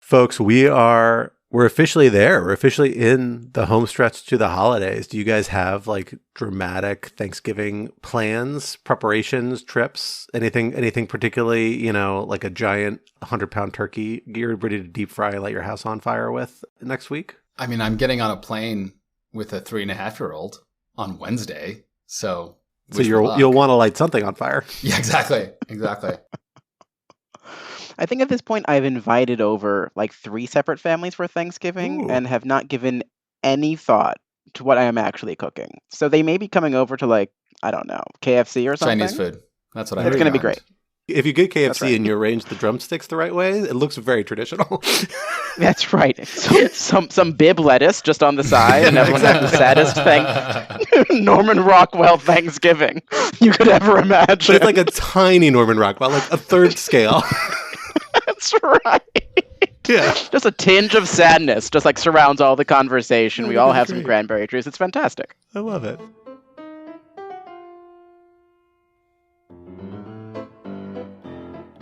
Folks, we're officially there. We're officially in the home stretch to the holidays. Do you guys have like dramatic Thanksgiving plans, preparations, trips, anything particularly, like a giant 100-pound turkey you're ready to deep fry and light your house on fire with next week? I mean, I'm getting on a plane with a 3.5-year-old on Wednesday. So you'll want to light something on fire. Yeah, exactly. I think at this point I've invited over like 3 separate families for Thanksgiving. Ooh. And have not given any thought to what I am actually cooking. So they may be coming over to like, I don't know, KFC or something. Chinese food. That's what I It's going to be great. If you get KFC right. and you arrange the drumsticks the right way, it looks very traditional. That's right. Some bib lettuce just on the side, and everyone has the saddest Norman Rockwell Thanksgiving you could ever imagine. But it's like a tiny Norman Rockwell, like a third scale. That's right. Yeah. Just a tinge of sadness just like surrounds all the conversation. We all have some cranberry juice. It's fantastic. I love it.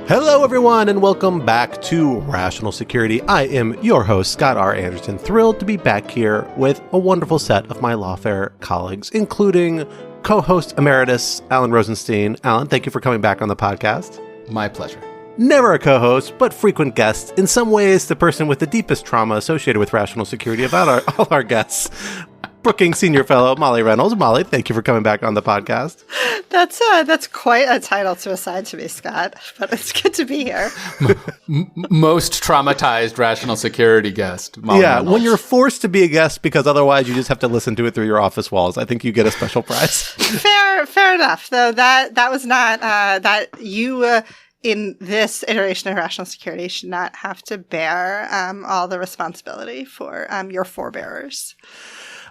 Hello, everyone, and welcome back to Rational Security. I am your host, Scott R. Anderson, thrilled to be back here with a wonderful set of my Lawfare colleagues, including co-host emeritus Alan Rozenshtein. Alan, thank you for coming back on the podcast. My pleasure. Never a co-host, but frequent guest. In some ways, the person with the deepest trauma associated with Rational Security about all our guests. Brookings Senior Fellow Molly Reynolds. Molly, thank you for coming back on the podcast. That's quite a title to assign to me, Scott, but it's good to be here. Most traumatized Rational Security guest, Molly Yeah, Reynolds. when you're forced to be a guest because otherwise you just have to listen to it through your office walls, I think you get a special prize. Fair enough, though. That was not that you. In this iteration of Rational Security, should not have to bear all the responsibility for your forebearers.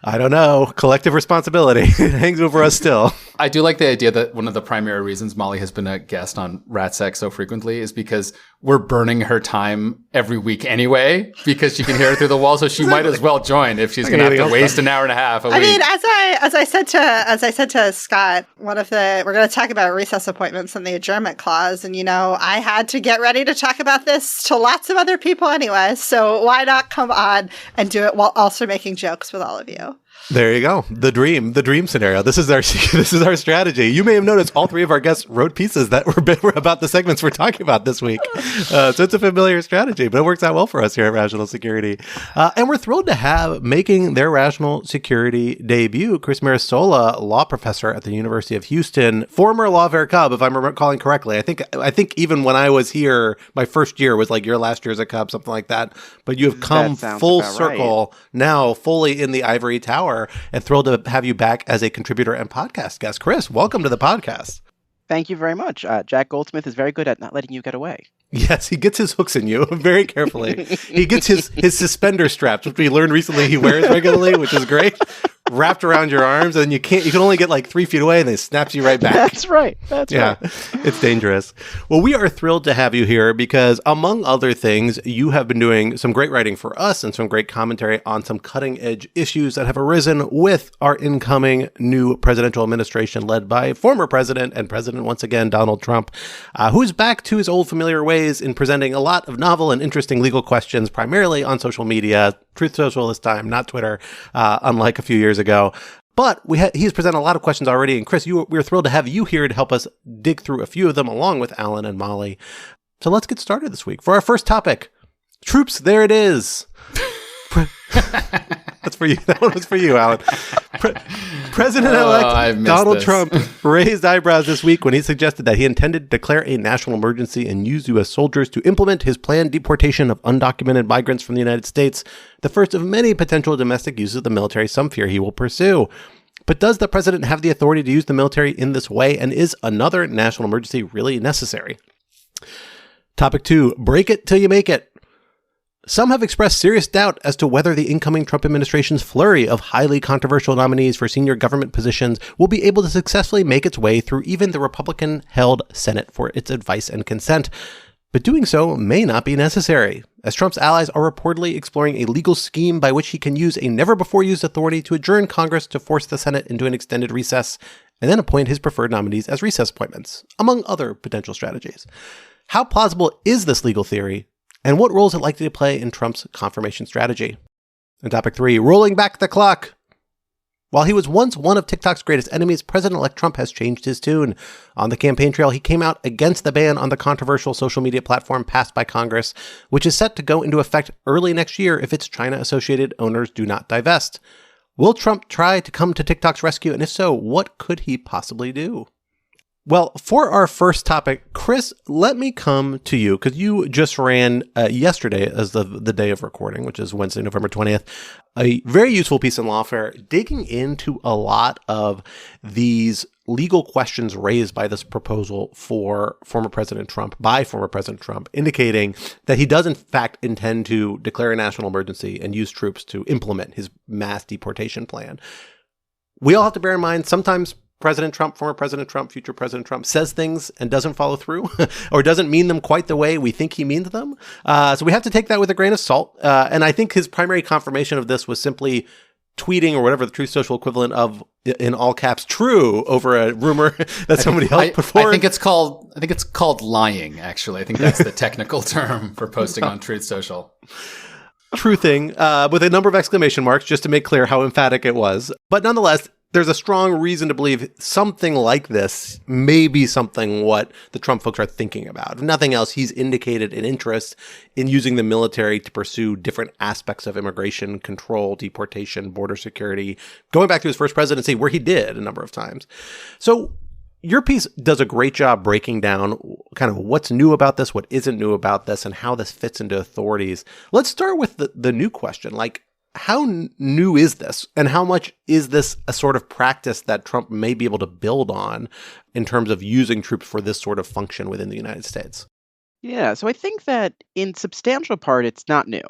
I don't know. Collective responsibility. It hangs over us still. I do like the idea that one of the primary reasons Molly has been a guest on RatSec so frequently is because we're burning her time every week anyway, because she can hear it through the wall, so she might as well join if she's going to have to waste an hour and a half a week. I mean, as I said to Scott, we're going to talk about recess appointments and the adjournment clause, and I had to get ready to talk about this to lots of other people anyway, so why not come on and do it while also making jokes with all of you? There you go. The dream scenario. This is our strategy. You may have noticed all 3 of our guests wrote pieces that were about the segments we're talking about this week. So it's a familiar strategy, but it works out well for us here at Rational Security. And we're thrilled to have, making their Rational Security debut, Chris Mirasola, law professor at the University of Houston, former Lawfare Cub, if I'm recalling correctly. I think even when I was here, my first year was like your last year as a Cub, something like that. But you have come full circle now, fully in the ivory tower. And thrilled to have you back as a contributor and podcast guest. Chris, welcome to the podcast. Thank you very much. Jack Goldsmith is very good at not letting you get away. Yes, he gets his hooks in you very carefully. He gets his suspender straps, which we learned recently he wears regularly, which is great, wrapped around your arms, and you can only get like 3 feet away, and then it snaps you right back. That's right. Yeah, it's dangerous. Well, we are thrilled to have you here because, among other things, you have been doing some great writing for us and some great commentary on some cutting-edge issues that have arisen with our incoming new presidential administration led by former president and president once again, Donald Trump, who's back to his old familiar ways in presenting a lot of novel and interesting legal questions, primarily on social media, Truth Social this time, not Twitter, unlike a few years ago. But he's presented a lot of questions already. And Chris, we're thrilled to have you here to help us dig through a few of them along with Alan and Molly. So let's get started this week. For our first topic, troops, there it is. That's for you. That one was for you, Alan. President-elect Donald Trump raised eyebrows this week when he suggested that he intended to declare a national emergency and use U.S. soldiers to implement his planned deportation of undocumented migrants from the United States, the first of many potential domestic uses of the military some fear he will pursue. But does the president have the authority to use the military in this way, and is another national emergency really necessary? Topic 2, break it till you make it. Some have expressed serious doubt as to whether the incoming Trump administration's flurry of highly controversial nominees for senior government positions will be able to successfully make its way through even the Republican-held Senate for its advice and consent. But doing so may not be necessary, as Trump's allies are reportedly exploring a legal scheme by which he can use a never-before-used authority to adjourn Congress to force the Senate into an extended recess, and then appoint his preferred nominees as recess appointments, among other potential strategies. How plausible is this legal theory? And what role is it likely to play in Trump's confirmation strategy? And topic 3, rolling back the clock. While he was once one of TikTok's greatest enemies, President-elect Trump has changed his tune. On the campaign trail, he came out against the ban on the controversial social media platform passed by Congress, which is set to go into effect early next year if its China-associated owners do not divest. Will Trump try to come to TikTok's rescue? And if so, what could he possibly do? Well, for our first topic, Chris, let me come to you because you just ran yesterday as the day of recording, which is Wednesday, November 20th, a very useful piece in Lawfare digging into a lot of these legal questions raised by this proposal for former President Trump, indicating that he does in fact intend to declare a national emergency and use troops to implement his mass deportation plan. We all have to bear in mind sometimes President Trump, former President Trump, future President Trump says things and doesn't follow through or doesn't mean them quite the way we think he means them. So we have to take that with a grain of salt. And I think his primary confirmation of this was simply tweeting or whatever the Truth Social equivalent of, in all caps, true over a rumor that somebody else put forward. I think it's called lying, actually. I think that's the technical term for posting on Truth Social. Truthing, with a number of exclamation marks, just to make clear how emphatic it was. But nonetheless, there's a strong reason to believe something like this may be something what the Trump folks are thinking about. If nothing else, he's indicated an interest in using the military to pursue different aspects of immigration control, deportation, border security, going back to his first presidency where he did a number of times. So your piece does a great job breaking down kind of what's new about this, what isn't new about this, and how this fits into authorities. Let's start with the new question. Like, how new is this? And how much is this a sort of practice that Trump may be able to build on in terms of using troops for this sort of function within the United States? Yeah, so I think that in substantial part, it's not new.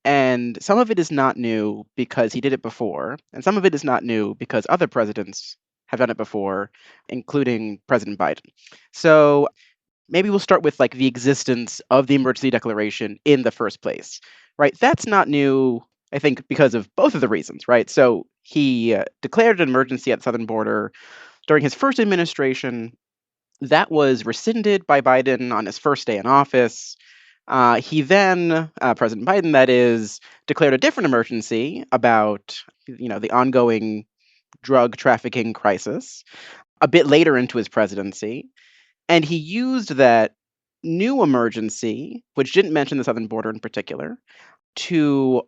And some of it is not new because he did it before, and some of it is not new because other presidents have done it before, including President Biden. So maybe we'll start with like the existence of the emergency declaration in the first place, right? That's not new, I think, because of both of the reasons, right? So he declared an emergency at the southern border during his first administration. That was rescinded by Biden on his first day in office. He then, President Biden, that is, declared a different emergency about, the ongoing drug trafficking crisis a bit later into his presidency. And he used that new emergency, which didn't mention the southern border in particular, to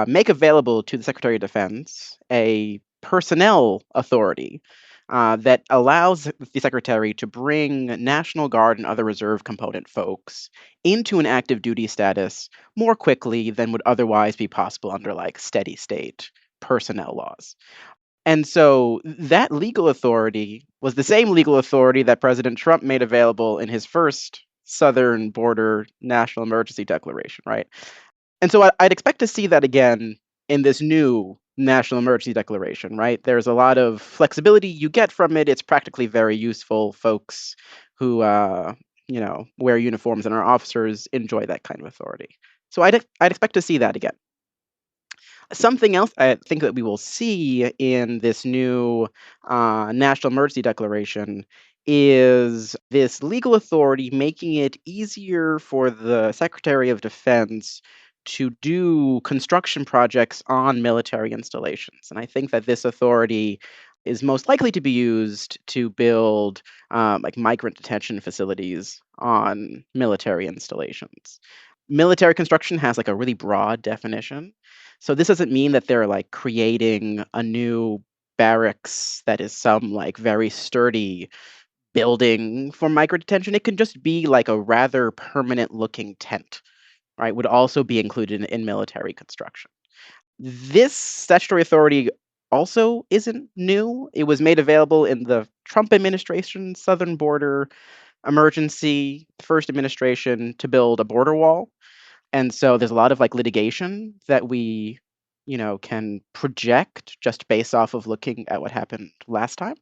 make available to the Secretary of Defense a personnel authority that allows the Secretary to bring National Guard and other reserve component folks into an active duty status more quickly than would otherwise be possible under like steady state personnel laws. And so that legal authority was the same legal authority that President Trump made available in his first southern border national emergency declaration, right? And so I'd expect to see that again in this new national emergency declaration, right? There's a lot of flexibility you get from it. It's practically very useful. Folks who, wear uniforms and are officers enjoy that kind of authority. So I'd expect to see that again. Something else I think that we will see in this new national emergency declaration is this legal authority making it easier for the Secretary of Defense to do construction projects on military installations. And I think that this authority is most likely to be used to build like migrant detention facilities on military installations. Military construction has like a really broad definition. So this doesn't mean that they're like creating a new barracks that is some like very sturdy building for migrant detention. It can just be like a rather permanent looking tent, right? Would also be included in military construction. This statutory authority also isn't new. It was made available in the Trump administration southern border emergency first administration to build a border wall. And so there's a lot of like litigation that we, can project just based off of looking at what happened last time.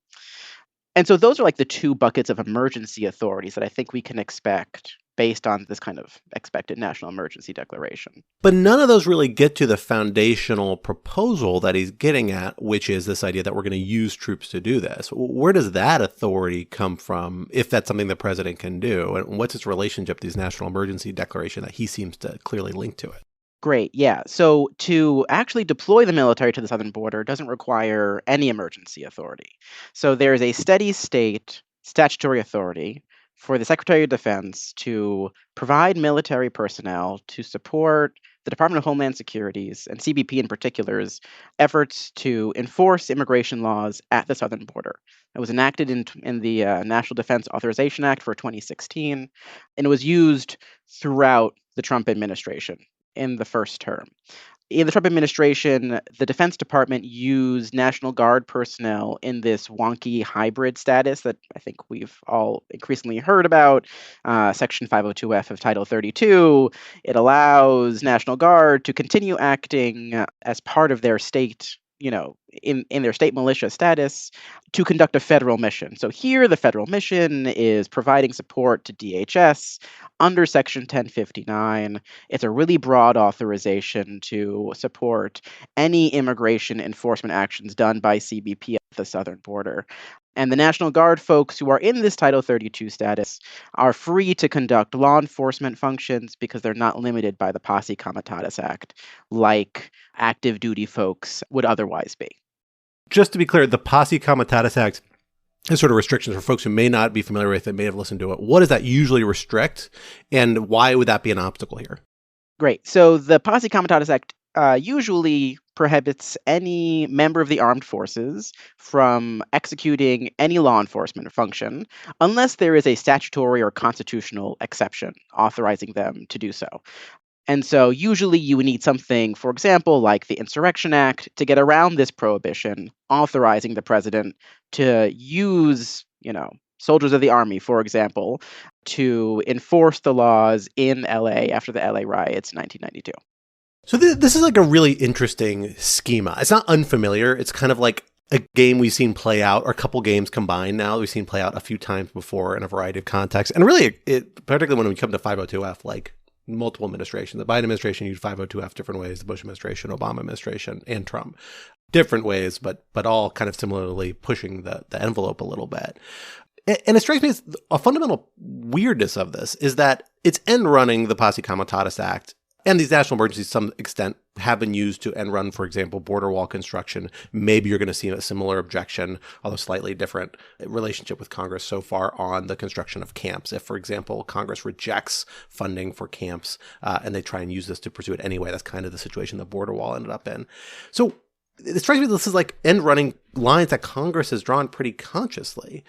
And so those are like the two buckets of emergency authorities that I think we can expect based on this kind of expected national emergency declaration. But none of those really get to the foundational proposal that he's getting at, which is this idea that we're going to use troops to do this. Where does that authority come from, if that's something the president can do? And what's its relationship to this national emergency declaration that he seems to clearly link to it? Great, yeah. So to actually deploy the military to the southern border doesn't require any emergency authority. So there's a steady state statutory authority for the Secretary of Defense to provide military personnel to support the Department of Homeland Security's, and CBP in particular's, efforts to enforce immigration laws at the southern border. It was enacted in the National Defense Authorization Act for 2016, and it was used throughout the Trump administration in the first term. In the Trump administration, the Defense Department used National Guard personnel in this wonky hybrid status that I think we've all increasingly heard about. Section 502F of Title 32, it allows National Guard to continue acting as part of their state, in their state militia status to conduct a federal mission. So here, the federal mission is providing support to DHS under Section 1059. It's a really broad authorization to support any immigration enforcement actions done by CBP at the southern border. And the National Guard folks who are in this Title 32 status are free to conduct law enforcement functions because they're not limited by the Posse Comitatus Act like active duty folks would otherwise be. Just to be clear, the Posse Comitatus Act is sort of restrictions for folks who may not be familiar with it, may have listened to it. What does that usually restrict, and why would that be an obstacle here? Great. So the Posse Comitatus Act usually prohibits any member of the armed forces from executing any law enforcement function unless there is a statutory or constitutional exception authorizing them to do so. And so usually you would need something, for example, like the Insurrection Act to get around this prohibition, authorizing the president to use, soldiers of the army, for example, to enforce the laws in LA after the LA riots in 1992. So this is like a really interesting schema. It's not unfamiliar. It's kind of like a game we've seen play out, or a couple games combined now. We've seen play out a few times before in a variety of contexts. And really, particularly when we come to 502F, like multiple administrations. The Biden administration used 502F different ways, the Bush administration, Obama administration, and Trump. Different ways, but all kind of similarly pushing the envelope a little bit. And it strikes me as a fundamental weirdness of this is that it's end running the Posse Comitatus Act, and these national emergencies to some extent have been used to end run, for example, border wall construction. Maybe you're going to see a similar objection, although slightly different relationship with Congress so far on the construction of camps. If, for example, Congress rejects funding for camps and they try and use this to pursue it anyway, that's kind of the situation the border wall ended up in. So it strikes me this is like end running lines that Congress has drawn pretty consciously.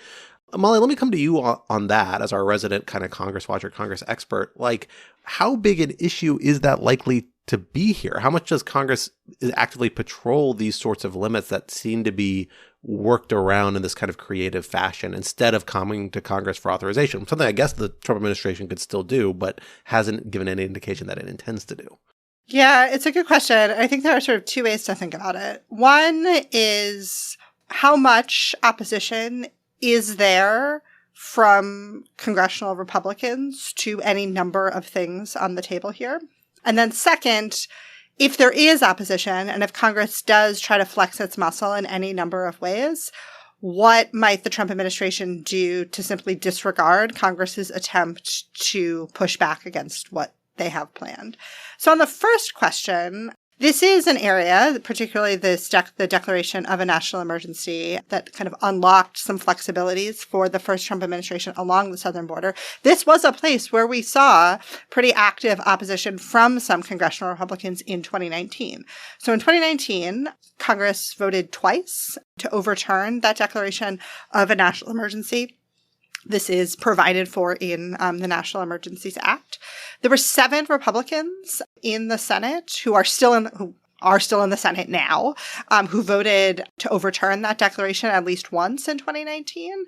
Molly, let me come to you on that as our resident kind of Congress watcher, Congress expert. Like, how big an issue is that likely to be here? How much does Congress actively patrol these sorts of limits that seem to be worked around in this kind of creative fashion instead of coming to Congress for authorization? Something I guess the Trump administration could still do, but hasn't given any indication that it intends to do. Yeah, it's a good question. I think there are sort of two ways to think about it. One is how much opposition is there from congressional Republicans to any number of things on the table here? And then second, if there is opposition and if Congress does try to flex its muscle in any number of ways, what might the Trump administration do to simply disregard Congress's attempt to push back against what they have planned? So on the first question, this is an area, particularly the declaration of a national emergency, that kind of unlocked some flexibilities for the first Trump administration along the southern border. This was a place where we saw pretty active opposition from some congressional Republicans in 2019. So in 2019, Congress voted twice to overturn that declaration of a national emergency. This is provided for in the National Emergencies Act. There were 7 Republicans in the Senate who are still in the Senate now, who voted to overturn that declaration at least once in 2019.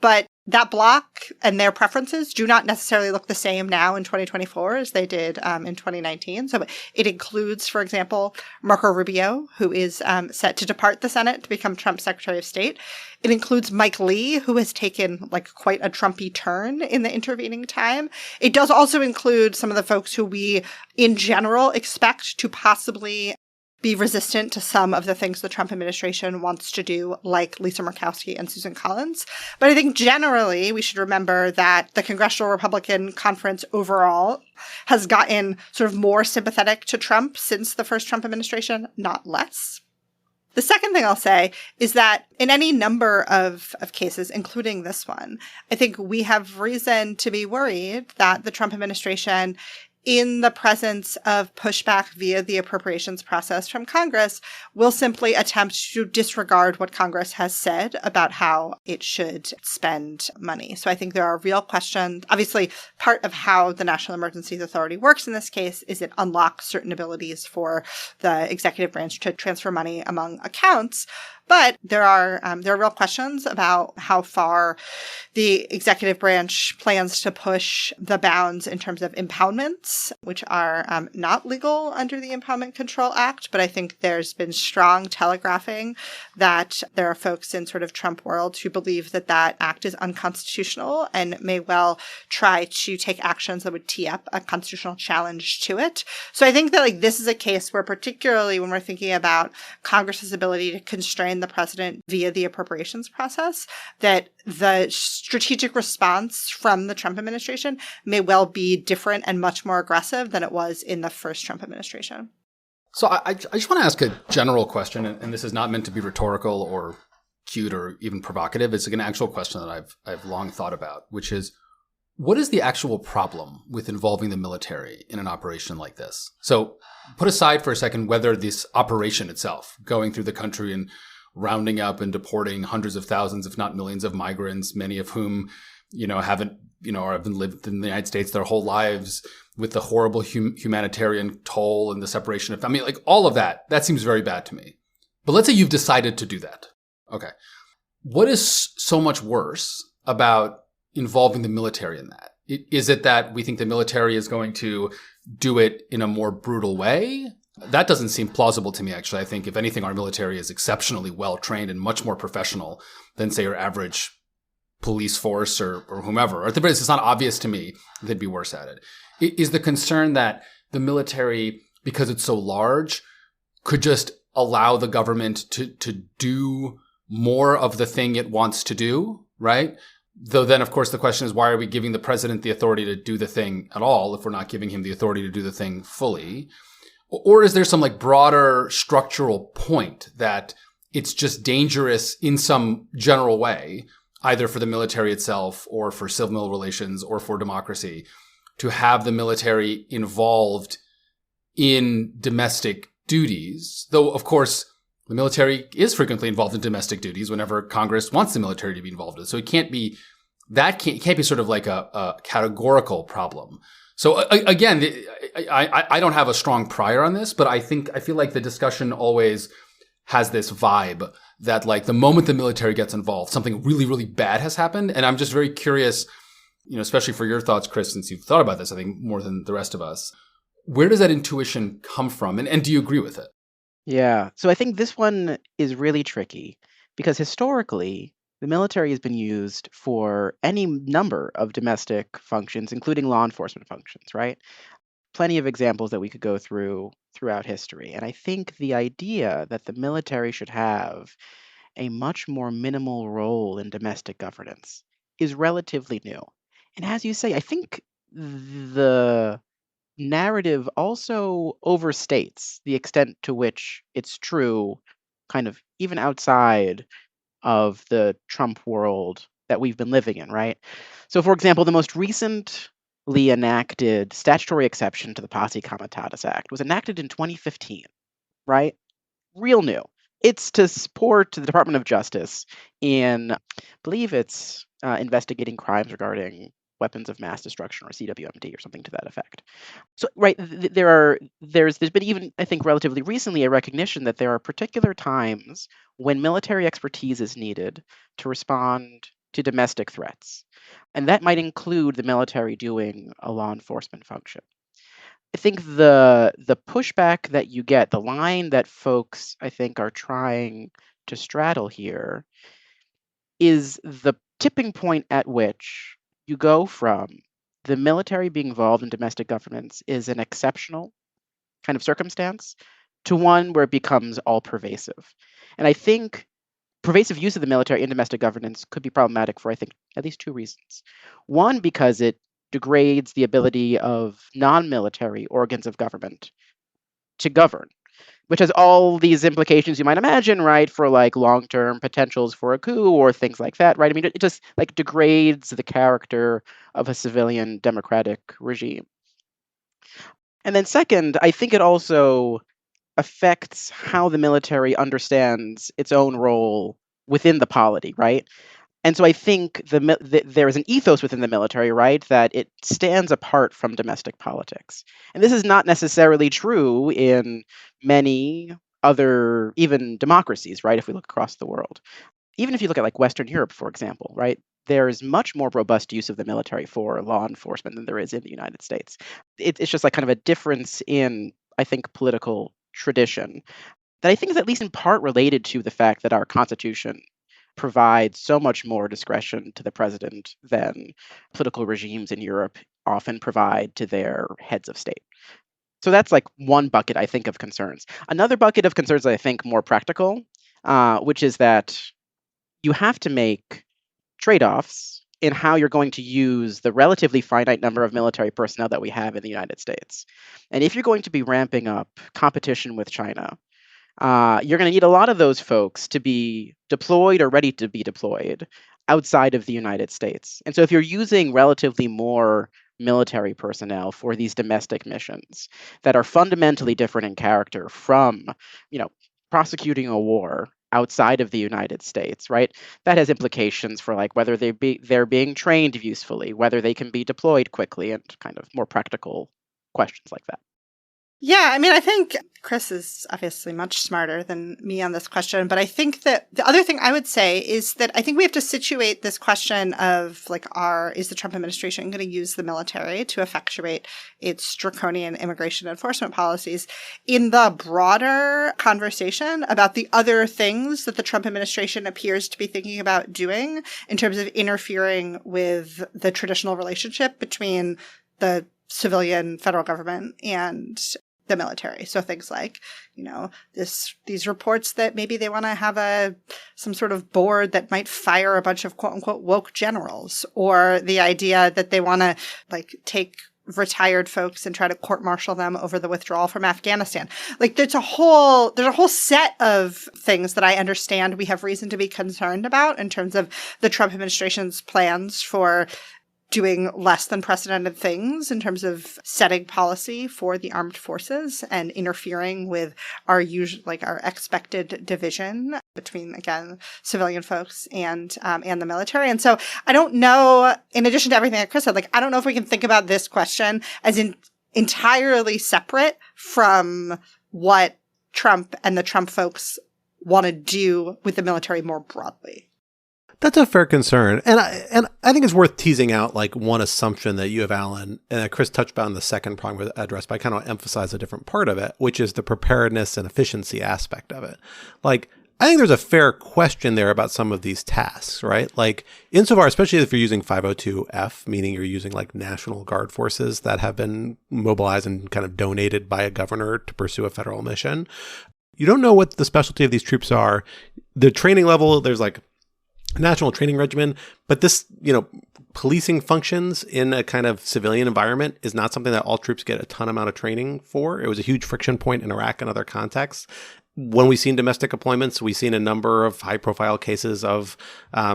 But that bloc and their preferences do not necessarily look the same now in 2024 as they did in 2019. So it includes, for example, Marco Rubio, who is set to depart the Senate to become Trump's Secretary of State. It includes Mike Lee, who has taken like quite a Trumpy turn in the intervening time. It does also include some of the folks who we, in general, expect to possibly be resistant to some of the things the Trump administration wants to do, like Lisa Murkowski and Susan Collins. But I think generally we should remember that the Congressional Republican Conference overall has gotten sort of more sympathetic to Trump since the first Trump administration, not less. The second thing I'll say is that in any number of cases, including this one, I think we have reason to be worried that the Trump administration, in the presence of pushback via the appropriations process from Congress, will simply attempt to disregard what Congress has said about how it should spend money. So I think there are real questions. Obviously, part of how the National Emergencies Authority works in this case is it unlocks certain abilities for the executive branch to transfer money among accounts. But there are real questions about how far the executive branch plans to push the bounds in terms of impoundments, which are not legal under the Impoundment Control Act. But I think there's been strong telegraphing that there are folks in sort of Trump world who believe that that act is unconstitutional and may well try to take actions that would tee up a constitutional challenge to it. So I think that like this is a case where, particularly when we're thinking about Congress's ability to constrain the president via the appropriations process, that the strategic response from the Trump administration may well be different and much more aggressive than it was in the first Trump administration. So I just want to ask a general question, and this is not meant to be rhetorical or cute or even provocative. It's an actual question that I've long thought about, which is, what is the actual problem with involving the military in an operation like this? So put aside for a second whether this operation itself, going through the country and rounding up and deporting hundreds of thousands, if not millions of migrants, many of whom, haven't, or have been lived in the United States their whole lives, with the horrible humanitarian toll and the separation of, like all of that seems very bad to me. But let's say you've decided to do that. Okay. What is so much worse about involving the military in that? Is it that we think the military is going to do it in a more brutal way? That doesn't seem plausible to me, actually. I think, if anything, our military is exceptionally well-trained and much more professional than, say, your average police force or whomever. Or at the very least, it's not obvious to me they'd be worse at it. Is the concern that the military, because it's so large, could just allow the government to do more of the thing it wants to do, right? Though then, of course, the question is, why are we giving the president the authority to do the thing at all if we're not giving him the authority to do the thing fully? Or is there some like broader structural point that it's just dangerous in some general way, either for the military itself or for civil relations or for democracy, to have the military involved in domestic duties? Though, of course, the military is frequently involved in domestic duties whenever Congress wants the military to be involved in. So it can't be sort of like a categorical problem. So again, I don't have a strong prior on this, but I feel like the discussion always has this vibe that like the moment the military gets involved, something really, really bad has happened. And I'm just very curious, especially for your thoughts, Chris, since you've thought about this, I think more than the rest of us, where does that intuition come from? And do you agree with it? Yeah. So I think this one is really tricky because historically, the military has been used for any number of domestic functions, including law enforcement functions, right? Plenty of examples that we could go through throughout history. And I think the idea that the military should have a much more minimal role in domestic governance is relatively new. And as you say, I think the narrative also overstates the extent to which it's true, kind of even outside of the Trump world that we've been living in, right? So, for example, the most recently enacted statutory exception to the Posse Comitatus Act was enacted in 2015, right? Real new. It's to support the Department of Justice in, I believe it's investigating crimes regarding weapons of mass destruction, or CWMD, or something to that effect. So, right, there's been even, I think, relatively recently a recognition that there are particular times when military expertise is needed to respond to domestic threats. And that might include the military doing a law enforcement function. I think the pushback that you get, the line that folks, I think, are trying to straddle here is the tipping point at which you go from the military being involved in domestic governance is an exceptional kind of circumstance to one where it becomes all pervasive. And I think pervasive use of the military in domestic governance could be problematic for, I think, at least two reasons. One, because it degrades the ability of non-military organs of government to govern, which has all these implications you might imagine, right, for like long-term potentials for a coup or things like that, right? I mean, it just like degrades the character of a civilian democratic regime. And then second, I think it also affects how the military understands its own role within the polity, right? And so I think there is an ethos within the military, right, that it stands apart from domestic politics. And this is not necessarily true in many other, even democracies, right, if we look across the world. Even if you look at like Western Europe, for example, right, there is much more robust use of the military for law enforcement than there is in the United States. It's just like kind of a difference in, I think, political tradition that I think is at least in part related to the fact that our Constitution provides so much more discretion to the president than political regimes in Europe often provide to their heads of state. So that's like one bucket, I think, of concerns. Another bucket of concerns, I think, more practical, which is that you have to make trade-offs in how you're going to use the relatively finite number of military personnel that we have in the United States. And if you're going to be ramping up competition with China, you're going to need a lot of those folks to be deployed or ready to be deployed outside of the United States. And so if you're using relatively more military personnel for these domestic missions that are fundamentally different in character from, prosecuting a war outside of the United States, right? That has implications for like whether they're being trained usefully, whether they can be deployed quickly, and kind of more practical questions like that. Yeah, I mean, I think Chris is obviously much smarter than me on this question, but I think that the other thing I would say is that I think we have to situate this question of like, is the Trump administration going to use the military to effectuate its draconian immigration enforcement policies in the broader conversation about the other things that the Trump administration appears to be thinking about doing in terms of interfering with the traditional relationship between the civilian federal government and the military. So things like, these reports that maybe they want to have some sort of board that might fire a bunch of quote unquote woke generals, or the idea that they want to like take retired folks and try to court-martial them over the withdrawal from Afghanistan. Like there's a whole set of things that I understand we have reason to be concerned about in terms of the Trump administration's plans for doing less than precedented things in terms of setting policy for the armed forces and interfering with our expected division between, again, civilian folks and the military. And so I don't know, in addition to everything that Chris said, I don't know if we can think about this question as entirely separate from what Trump and the Trump folks want to do with the military more broadly. That's a fair concern. And I think it's worth teasing out like one assumption that you have, Alan, and that Chris touched on the second prong with address, but I kind of emphasize a different part of it, which is the preparedness and efficiency aspect of it. Like, I think there's a fair question there about some of these tasks, right? Like insofar, especially if you're using 502F, meaning you're using like National Guard forces that have been mobilized and kind of donated by a governor to pursue a federal mission. You don't know what the specialty of these troops are. The training level, there's like national training regimen, but this, policing functions in a kind of civilian environment is not something that all troops get a ton amount of training for. It was a huge friction point in Iraq and other contexts. When we've seen domestic deployments, we've seen a number of high-profile cases of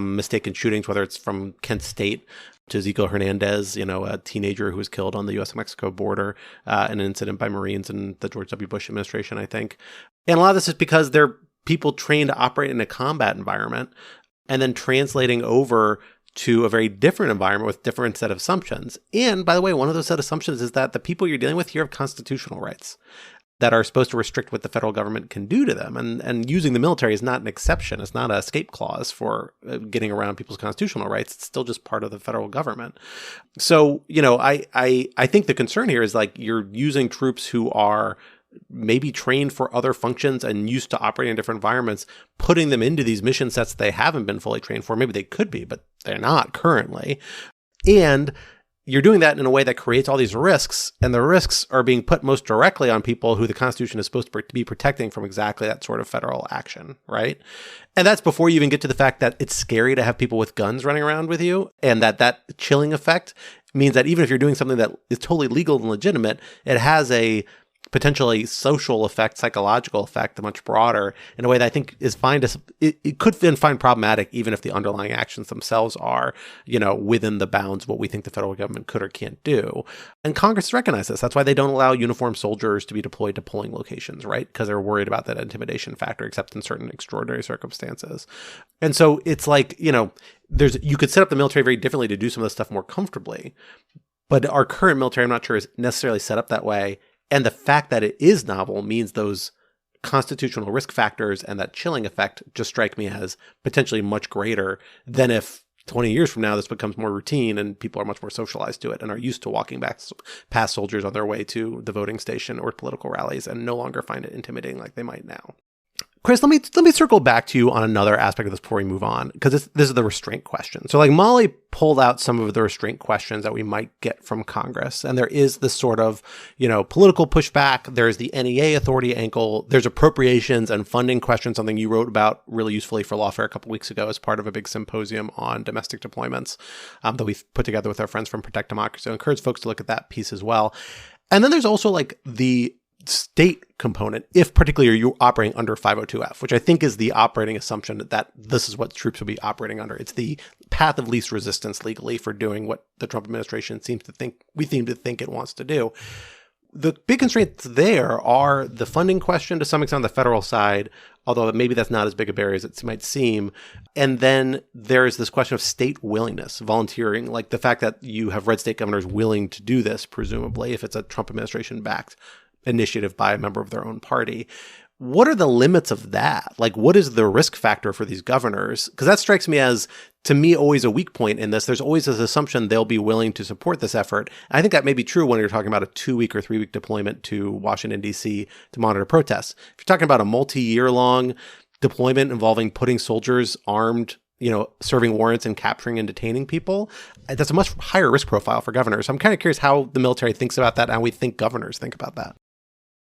mistaken shootings, whether it's from Kent State to Ezekiel Hernandez, a teenager who was killed on the U.S.-Mexico border, an incident by Marines in the George W. Bush administration, I think. And a lot of this is because they're people trained to operate in a combat environment, and then translating over to a very different environment with different set of assumptions. And by the way, one of those set of assumptions is that the people you're dealing with here have constitutional rights. that are supposed to restrict what the federal government can do to them. And using the military is not an exception. It's not an escape clause for getting around people's constitutional rights. It's still just part of the federal government. So, I think the concern here is like you're using troops who are maybe trained for other functions and used to operating in different environments, putting them into these mission sets they haven't been fully trained for. Maybe they could be, but they're not currently. And you're doing that in a way that creates all these risks, and the risks are being put most directly on people who the Constitution is supposed to be protecting from exactly that sort of federal action, right? And that's before you even get to the fact that it's scary to have people with guns running around with you, and that chilling effect means that even if you're doing something that is totally legal and legitimate, it has a potentially social effect, psychological effect, much broader, in a way that I think is fine to, it could then find problematic even if the underlying actions themselves are, within the bounds of what we think the federal government could or can't do. And Congress recognizes this. That's why they don't allow uniformed soldiers to be deployed to polling locations, right? Because they're worried about that intimidation factor, except in certain extraordinary circumstances. And so it's like, you could set up the military very differently to do some of this stuff more comfortably. But our current military, I'm not sure, is necessarily set up that way. And the fact that it is novel means those constitutional risk factors and that chilling effect just strike me as potentially much greater than if 20 years from now this becomes more routine and people are much more socialized to it and are used to walking back past soldiers on their way to the voting station or political rallies and no longer find it intimidating like they might now. Chris, let me circle back to you on another aspect of this before we move on, because this is the restraint question. So like Molly pulled out some of the restraint questions that we might get from Congress. And there is this sort of, political pushback. There's the NEA authority angle. There's appropriations and funding questions, something you wrote about really usefully for Lawfare a couple weeks ago as part of a big symposium on domestic deployments that we've put together with our friends from Protect Democracy. So I encourage folks to look at that piece as well. And then there's also like the state component, if particularly you're operating under 502F, which I think is the operating assumption that this is what troops will be operating under. It's the path of least resistance legally for doing what the Trump administration seem to think it wants to do. The big constraints there are the funding question to some extent on the federal side, although maybe that's not as big a barrier as it might seem. And then there's this question of state willingness, volunteering, like the fact that you have red state governors willing to do this, presumably, if it's a Trump administration-backed initiative by a member of their own party. What are the limits of that? Like, what is the risk factor for these governors? Because that strikes me as, to me, always a weak point in this. There's always this assumption they'll be willing to support this effort. And I think that may be true when you're talking about a 2-week or 3-week deployment to Washington, D.C. to monitor protests. If you're talking about a multi-year-long deployment involving putting soldiers armed, serving warrants and capturing and detaining people, that's a much higher risk profile for governors. So I'm kind of curious how the military thinks about that and how we think governors think about that.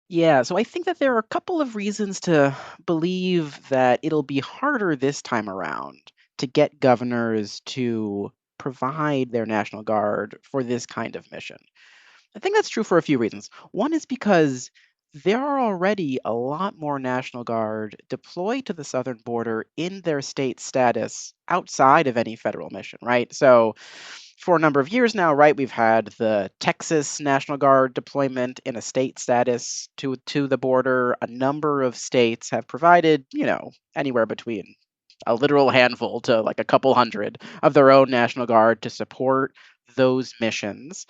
Yeah, so I think that there are a couple of reasons to believe that it'll be harder this time around to get governors to provide their National Guard for this kind of mission. I think that's true for a few reasons. One is because there are already a lot more National Guard deployed to the southern border in their state status outside of any federal mission, right? So for a number of years now, right, we've had the Texas National Guard deployment in a state status to the border. A number of states have provided, anywhere between a literal handful to like a couple hundred of their own National Guard to support those missions.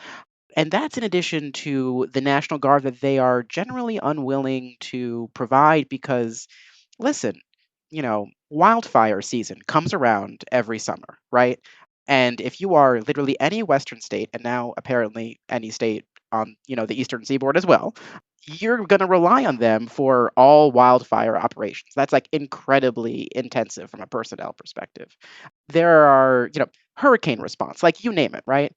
And that's in addition to the National Guard that they are generally unwilling to provide because, listen, wildfire season comes around every summer, right? And if you are literally any Western state, and now apparently any state on, the Eastern Seaboard as well, you're going to rely on them for all wildfire operations. That's like incredibly intensive from a personnel perspective. There are, hurricane response, like you name it, right?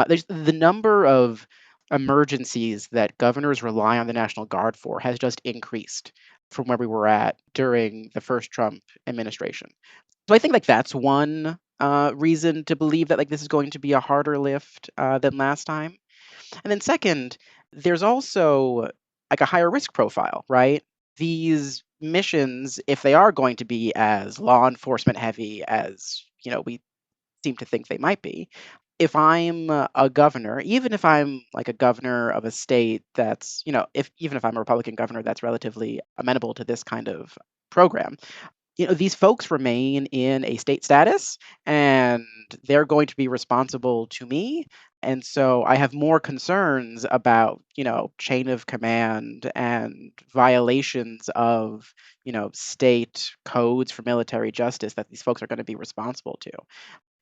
There's the number of emergencies that governors rely on the National Guard for has just increased from where we were at during the first Trump administration. So I think like that's one reason to believe that like this is going to be a harder lift than last time. And then second, there's also like a higher risk profile, right? These missions, if they are going to be as law enforcement heavy as, we seem to think they might be, if I'm a governor, even if I'm like a governor of a state that's, even if I'm a Republican governor that's relatively amenable to this kind of program, these folks remain in a state status and they're going to be responsible to me. And so I have more concerns about, chain of command and violations of, state codes for military justice that these folks are going to be responsible to.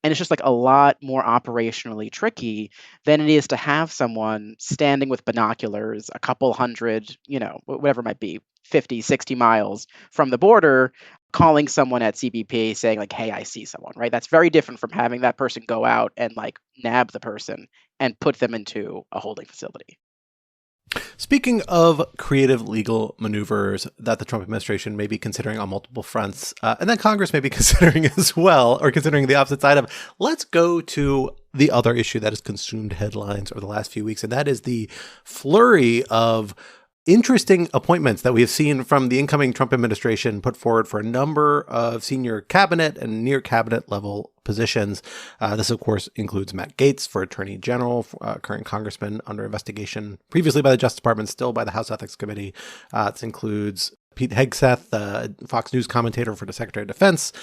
And it's just like a lot more operationally tricky than it is to have someone standing with binoculars a couple hundred, whatever it might be, 50, 60 miles from the border, calling someone at CBP saying like, hey, I see someone, right? That's very different from having that person go out and like nab the person and put them into a holding facility. Speaking of creative legal maneuvers that the Trump administration may be considering on multiple fronts, and then Congress may be considering as well, or considering the opposite side of, let's go to the other issue that has consumed headlines over the last few weeks, and that is the flurry of interesting appointments that we have seen from the incoming Trump administration put forward for a number of senior cabinet and near cabinet level positions. This, of course, includes Matt Gaetz for Attorney General, current congressman under investigation previously by the Justice Department, still by the House Ethics Committee. This includes Pete Hegseth, the Fox News commentator for the Secretary of Defense.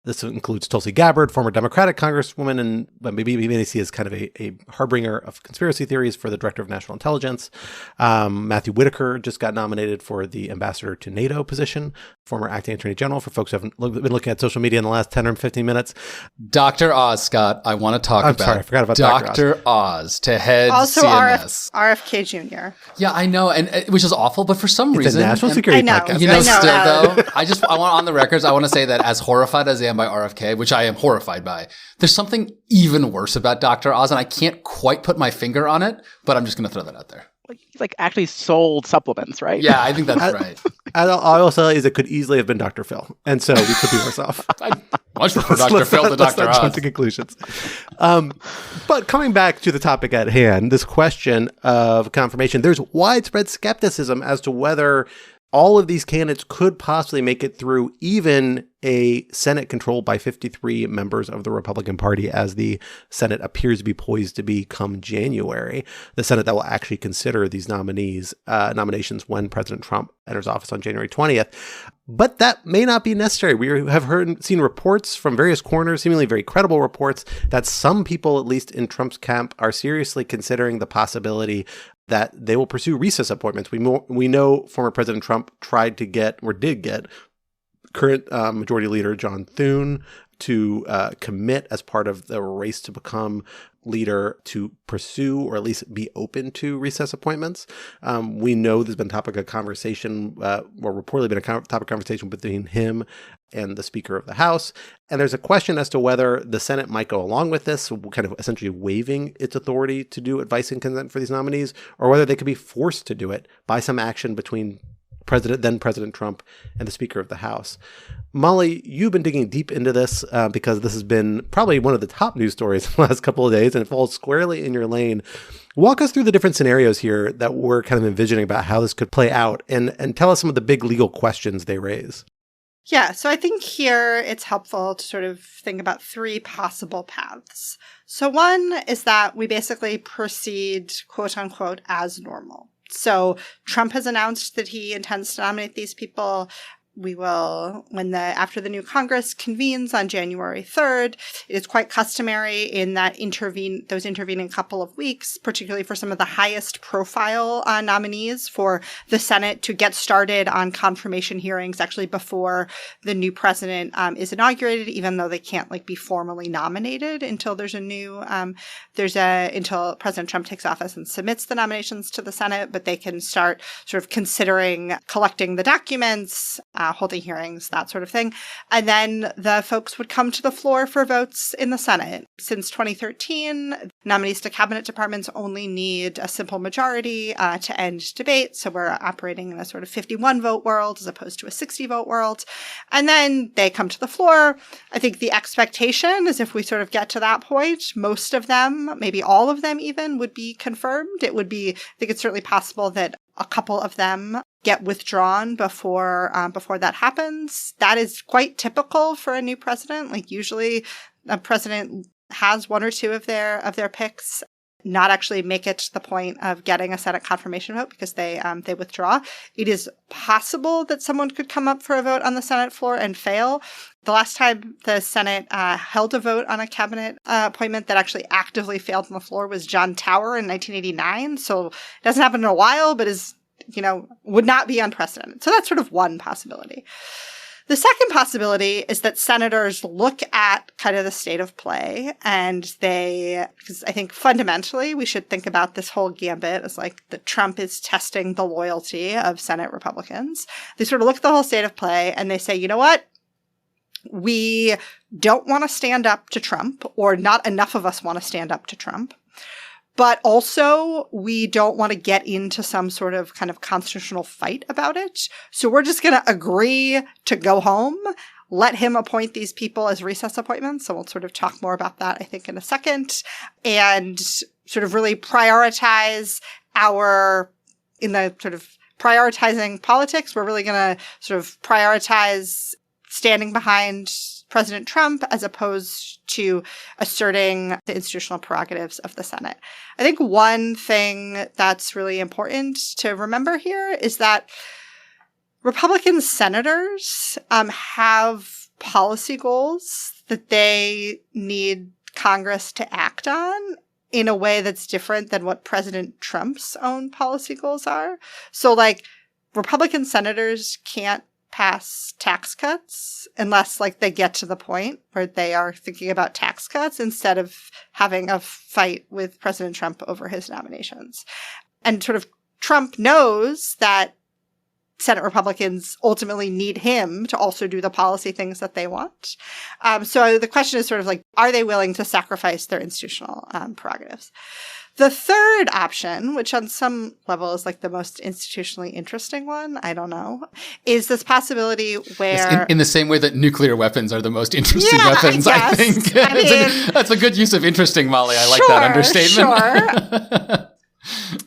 This includes Tulsi Gabbard, former Democratic congresswoman, and maybe we may see as kind of a harbinger of conspiracy theories for the Director of National Intelligence. Matthew Whitaker just got nominated for the Ambassador to NATO position, former acting Attorney General, for folks who haven't been looking at social media in the last 10 or 15 minutes. Dr. Oz, Scott, I want to talk about. Sorry, I forgot about Dr. Oz to head also CMS. RFK Jr. Yeah, I know, and which is awful, but for some It's reason, a national security I know. podcast. you know, I know, still though, I want on the records, I want to say that as horrified as I am by RFK, which I am horrified by, there's something even worse about Dr. Oz, and I can't quite put my finger on it, but I'm just going to throw that out there. He's like actually sold supplements, right? Yeah, I think that's right. All I'll say is it could easily have been Dr. Phil, and so we could be worse off. I much prefer Dr. Phil to Let's Dr. not jump Oz. to conclusions. But coming back to the topic at hand, this question of confirmation, there's widespread skepticism as to whether all of these candidates could possibly make it through even a Senate controlled by 53 members of the Republican Party, as the Senate appears to be poised to be come January, the Senate that will actually consider these nominations when President Trump enters office on January 20th. But that may not be necessary. We have seen reports from various corners, seemingly very credible reports, that some people, at least in Trump's camp, are seriously considering the possibility that they will pursue recess appointments. We know former President Trump did get current Majority Leader John Thune to commit as part of the race to become leader to pursue or at least be open to recess appointments. We know there's been topic of conversation, or reportedly been a topic of conversation between him and the Speaker of the House. And there's a question as to whether the Senate might go along with this, kind of essentially waiving its authority to do advice and consent for these nominees, or whether they could be forced to do it by some action between then President Trump and the Speaker of the House. Molly, you've been digging deep into this because this has been probably one of the top news stories in the last couple of days, and it falls squarely in your lane. Walk us through the different scenarios here that we're kind of envisioning about how this could play out, and tell us some of the big legal questions they raise. Yeah, so I think here it's helpful to sort of think about three possible paths. So one is that we basically proceed, quote unquote, as normal. So Trump has announced that he intends to nominate these people. We will, after the new Congress convenes on January 3rd, it is quite customary in that those intervening couple of weeks, particularly for some of the highest profile nominees, for the Senate to get started on confirmation hearings actually before the new president is inaugurated, even though they can't be formally nominated until until President Trump takes office and submits the nominations to the Senate, but they can start sort of considering collecting the documents, holding hearings, that sort of thing. And then the folks would come to the floor for votes in the Senate. Since 2013, nominees to cabinet departments only need a simple majority to end debate. So we're operating in a sort of 51 vote world as opposed to a 60 vote world. And then they come to the floor. I think the expectation is if we sort of get to that point, most of them, maybe all of them even, would be confirmed. I think it's certainly possible that a couple of them get withdrawn before that happens. That is quite typical for a new president. Usually a president has one or two of their picks not actually make it to the point of getting a Senate confirmation vote because they withdraw. It is possible that someone could come up for a vote on the Senate floor and fail. The last time the Senate held a vote on a cabinet appointment that actually actively failed on the floor was John Tower in 1989. So it doesn't happen in a while, but is, would not be unprecedented. So that's sort of one possibility. The second possibility is that senators look at kind of the state of play and because I think fundamentally we should think about this whole gambit as like that Trump is testing the loyalty of Senate Republicans. They sort of look at the whole state of play and they say, you know what? We don't want to stand up to Trump, or not enough of us want to stand up to Trump. But also, we don't want to get into some sort of kind of constitutional fight about it. So we're just going to agree to go home, let him appoint these people as recess appointments. So we'll sort of talk more about that, I think, in a second. And sort of really prioritize in the sort of prioritizing politics, we're really going to sort of prioritize standing behind President Trump as opposed to asserting the institutional prerogatives of the Senate. I think one thing that's really important to remember here is that Republican senators have policy goals that they need Congress to act on in a way that's different than what President Trump's own policy goals are. So, like, Republican senators can't pass tax cuts unless they get to the point where they are thinking about tax cuts instead of having a fight with President Trump over his nominations. And sort of Trump knows that Senate Republicans ultimately need him to also do the policy things that they want. So the question is sort of are they willing to sacrifice their institutional prerogatives? The third option, which on some level is the most institutionally interesting one, I don't know, is this possibility where... In the same way that nuclear weapons are the most interesting weapons, I think. That's a good use of interesting, Molly. I like that understatement. Sure.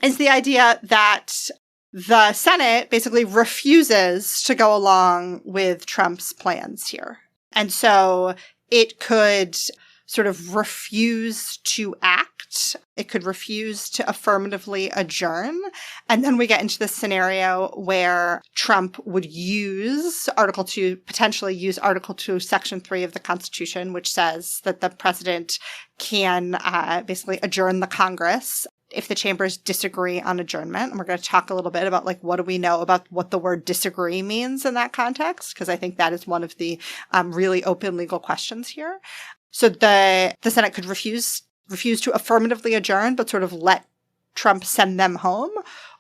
Is the idea that the Senate basically refuses to go along with Trump's plans here. And so it could sort of refuse to act. It could refuse to affirmatively adjourn. And then we get into this scenario where Trump would potentially use Article 2, Section 3 of the Constitution, which says that the president can basically adjourn the Congress if the chambers disagree on adjournment. And we're going to talk a little bit about what do we know about what the word disagree means in that context, because I think that is one of the really open legal questions here. So the Senate could refuse to affirmatively adjourn, but sort of let Trump send them home.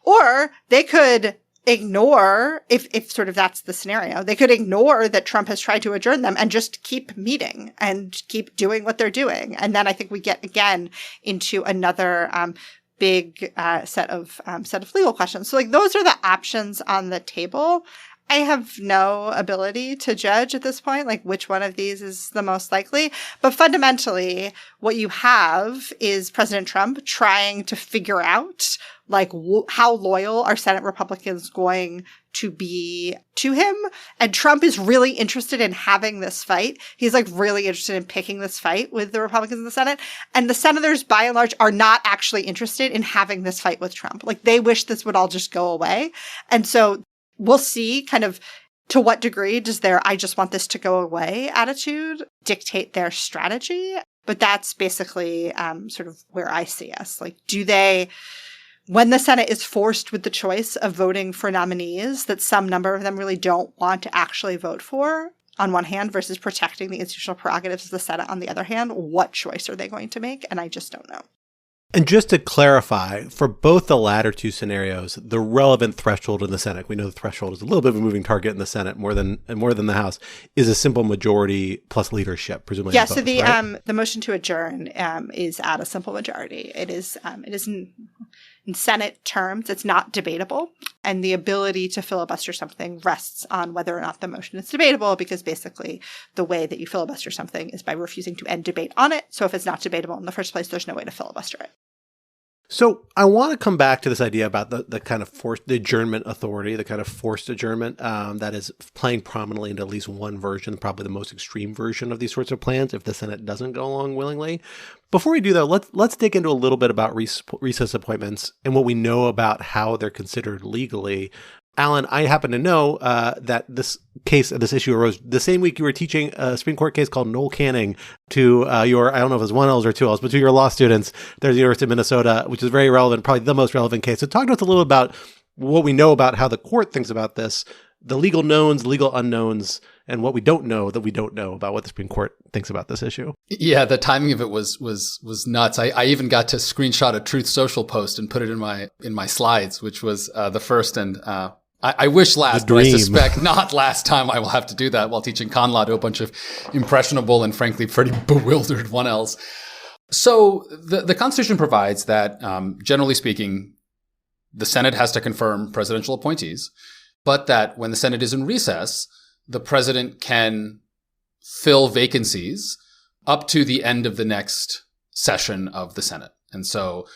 Or they could ignore, if sort of that's the scenario, they could ignore that Trump has tried to adjourn them and just keep meeting and keep doing what they're doing. And then I think we get again into another big set of legal questions. So those are the options on the table. I have no ability to judge at this point, which one of these is the most likely. But fundamentally, what you have is President Trump trying to figure out, how loyal are Senate Republicans going to be to him. And Trump is really interested in having this fight. He's really interested in picking this fight with the Republicans in the Senate. And the senators, by and large, are not actually interested in having this fight with Trump. They wish this would all just go away. And so we'll see kind of to what degree does their I just want this to go away attitude dictate their strategy. But that's basically sort of where I see us. Do they, when the Senate is forced with the choice of voting for nominees that some number of them really don't want to actually vote for, on one hand, versus protecting the institutional prerogatives of the Senate on the other hand, what choice are they going to make? And I just don't know. And just to clarify, for both the latter two scenarios, the relevant threshold in the Senate, we know the threshold is a little bit of a moving target in the Senate more than the House, is a simple majority plus leadership, presumably. Yeah, so the motion to adjourn is at a simple majority. It is in Senate terms, it's not debatable. And the ability to filibuster something rests on whether or not the motion is debatable, because basically the way that you filibuster something is by refusing to end debate on it. So if it's not debatable in the first place, there's no way to filibuster it. So I want to come back to this idea about the kind of the adjournment authority, the kind of forced adjournment that is playing prominently in at least one version, probably the most extreme version of these sorts of plans if the Senate doesn't go along willingly. Before we do though, let's dig into a little bit about recess appointments and what we know about how they're considered legally. Alan, I happen to know that this issue arose the same week you were teaching a Supreme Court case called Noel Canning to your, I don't know if it was 1Ls or 2Ls, but to your law students there at the University of Minnesota, which is very relevant, probably the most relevant case. So talk to us a little about what we know about how the court thinks about this, the legal knowns, legal unknowns, and what we don't know that we don't know about what the Supreme Court thinks about this issue. Yeah, the timing of it was nuts. I even got to screenshot a Truth Social post and put it in my slides, which was the first and I wish last, but I suspect not last time I will have to do that while teaching con law to a bunch of impressionable and frankly pretty bewildered 1Ls. So the Constitution provides that, generally speaking, the Senate has to confirm presidential appointees, but that when the Senate is in recess, the president can fill vacancies up to the end of the next session of the Senate. And so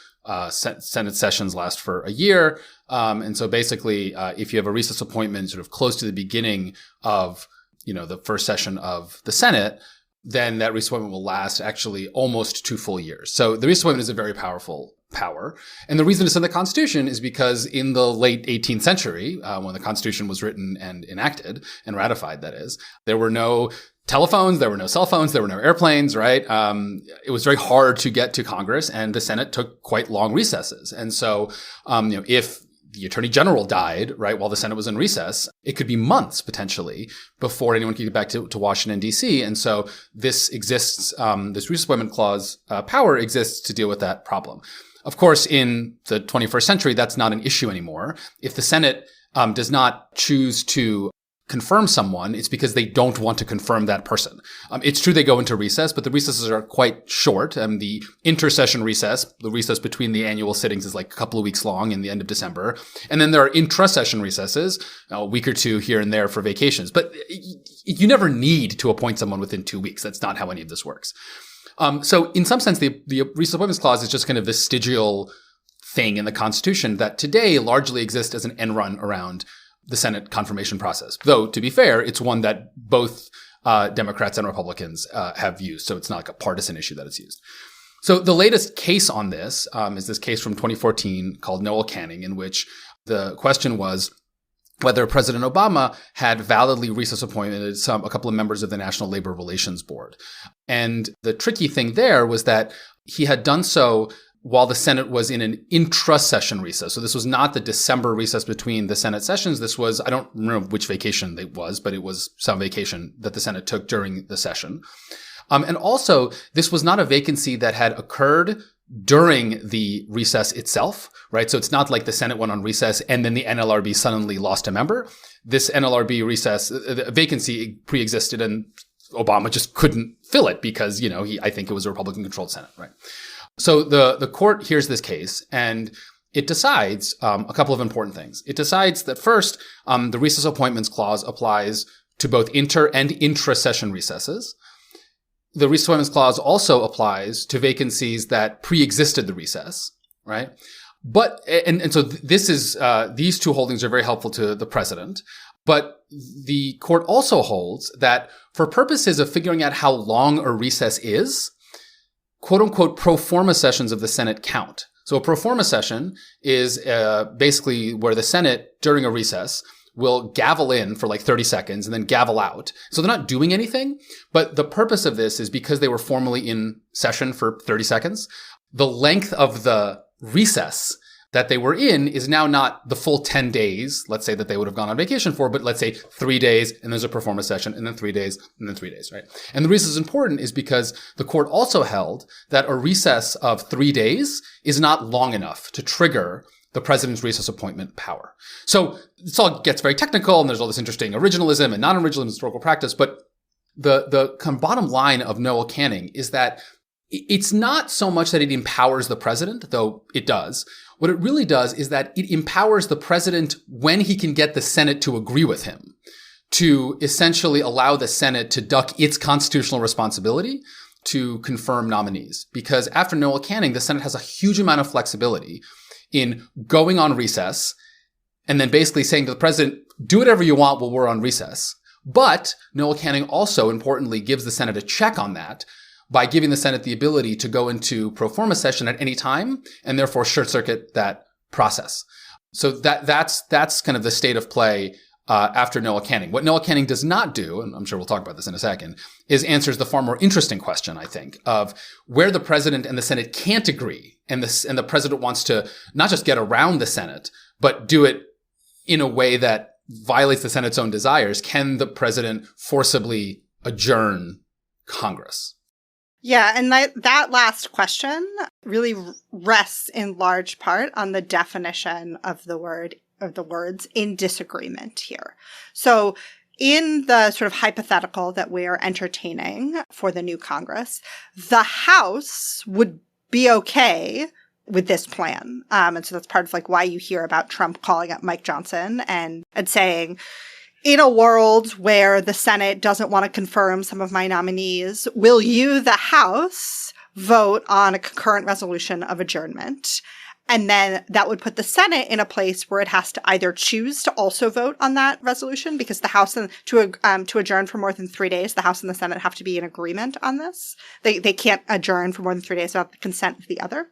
Senate sessions last for a year. And so basically, if you have a recess appointment sort of close to the beginning of, the first session of the Senate, then that recess appointment will last actually almost 2 full years. So the recess appointment is a very powerful power. And the reason it's in the Constitution is because in the late 18th century, when the Constitution was written and enacted and ratified, that is, there were no telephones, there were no cell phones, there were no airplanes, right? It was very hard to get to Congress, and the Senate took quite long recesses. And so, if the Attorney General died, right, while the Senate was in recess, it could be months potentially before anyone could get back to Washington, D.C. And so this exists, this recess appointment clause power exists to deal with that problem. Of course, in the 21st century, that's not an issue anymore. If the Senate does not choose to confirm someone, it's because they don't want to confirm that person. It's true they go into recess, but the recesses are quite short. The intersession recess, the recess between the annual sittings, is like a couple of weeks long in the end of December. And then there are intra-session recesses, a week or two here and there for vacations. But you never need to appoint someone within 2 weeks. That's not how any of this works. So in some sense, the recess appointments clause is just kind of this vestigial thing in the Constitution that today largely exists as an end run around the Senate confirmation process. Though, to be fair, it's one that both Democrats and Republicans have used. So it's not like a partisan issue that it's used. So the latest case on this is this case from 2014 called Noel Canning, in which the question was whether President Obama had validly recess appointed a couple of members of the National Labor Relations Board. And the tricky thing there was that he had done so while the Senate was in an intra-session recess. So this was not the December recess between the Senate sessions. This was, I don't remember which vacation it was, but it was some vacation that the Senate took during the session. And also, this was not a vacancy that had occurred during the recess itself, right? So it's not like the Senate went on recess and then the NLRB suddenly lost a member. This NLRB recess, vacancy pre-existed, and Obama just couldn't fill it because, I think it was a Republican-controlled Senate, right? So the court hears this case and it decides a couple of important things. It decides that first, the recess appointments clause applies to both inter and intra-session recesses. The recess appointments clause also applies to vacancies that pre-existed the recess, right? But and so this is these two holdings are very helpful to the president. But the court also holds that for purposes of figuring out how long a recess is, quote unquote, pro forma sessions of the Senate count. So a pro forma session is basically where the Senate, during a recess, will gavel in for like 30 seconds and then gavel out. So they're not doing anything, but the purpose of this is because they were formally in session for 30 seconds. The length of the recess that they were in is now not the full 10 days, let's say, that they would have gone on vacation for, but let's say 3 days, and there's a pro forma session, and then 3 days, and then 3 days, right? And the reason it's important is because the court also held that a recess of 3 days is not long enough to trigger the president's recess appointment power. So this all gets very technical, and there's all this interesting originalism and non-originalism historical practice, but the kind of bottom line of Noel Canning is that it's not so much that it empowers the president, though it does. What it really does is that it empowers the president when he can get the Senate to agree with him, to essentially allow the Senate to duck its constitutional responsibility to confirm nominees, because after Noel Canning, the Senate has a huge amount of flexibility in going on recess and then basically saying to the president, do whatever you want while we're on recess. But Noel Canning also importantly gives the Senate a check on that by giving the Senate the ability to go into pro forma session at any time and therefore short circuit that process. So that's kind of the state of play after Noel Canning. What Noel Canning does not do, and I'm sure we'll talk about this in a second, is answers the far more interesting question, I think, of where the president and the Senate can't agree, and the president wants to not just get around the Senate, but do it in a way that violates the Senate's own desires. Can the president forcibly adjourn Congress? Yeah, and that last question really rests in large part on the definition of the words in disagreement here. So in the sort of hypothetical that we're entertaining for the new Congress, the House would be okay with this plan. And so that's part of like why you hear about Trump calling up Mike Johnson and saying, in a world where the Senate doesn't want to confirm some of my nominees, will you, the House, vote on a concurrent resolution of adjournment? And then that would put the Senate in a place where it has to either choose to also vote on that resolution, because the House, to adjourn for more than 3 days, the House and the Senate have to be in agreement on this. They can't adjourn for more than 3 days without the consent of the other.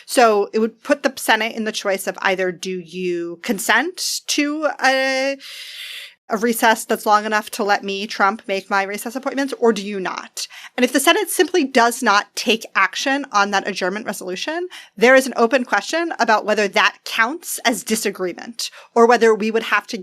So it would put the Senate in the choice of either do you consent to a recess that's long enough to let me, Trump, make my recess appointments, or do you not? And if the Senate simply does not take action on that adjournment resolution, there is an open question about whether that counts as disagreement, or whether we would have to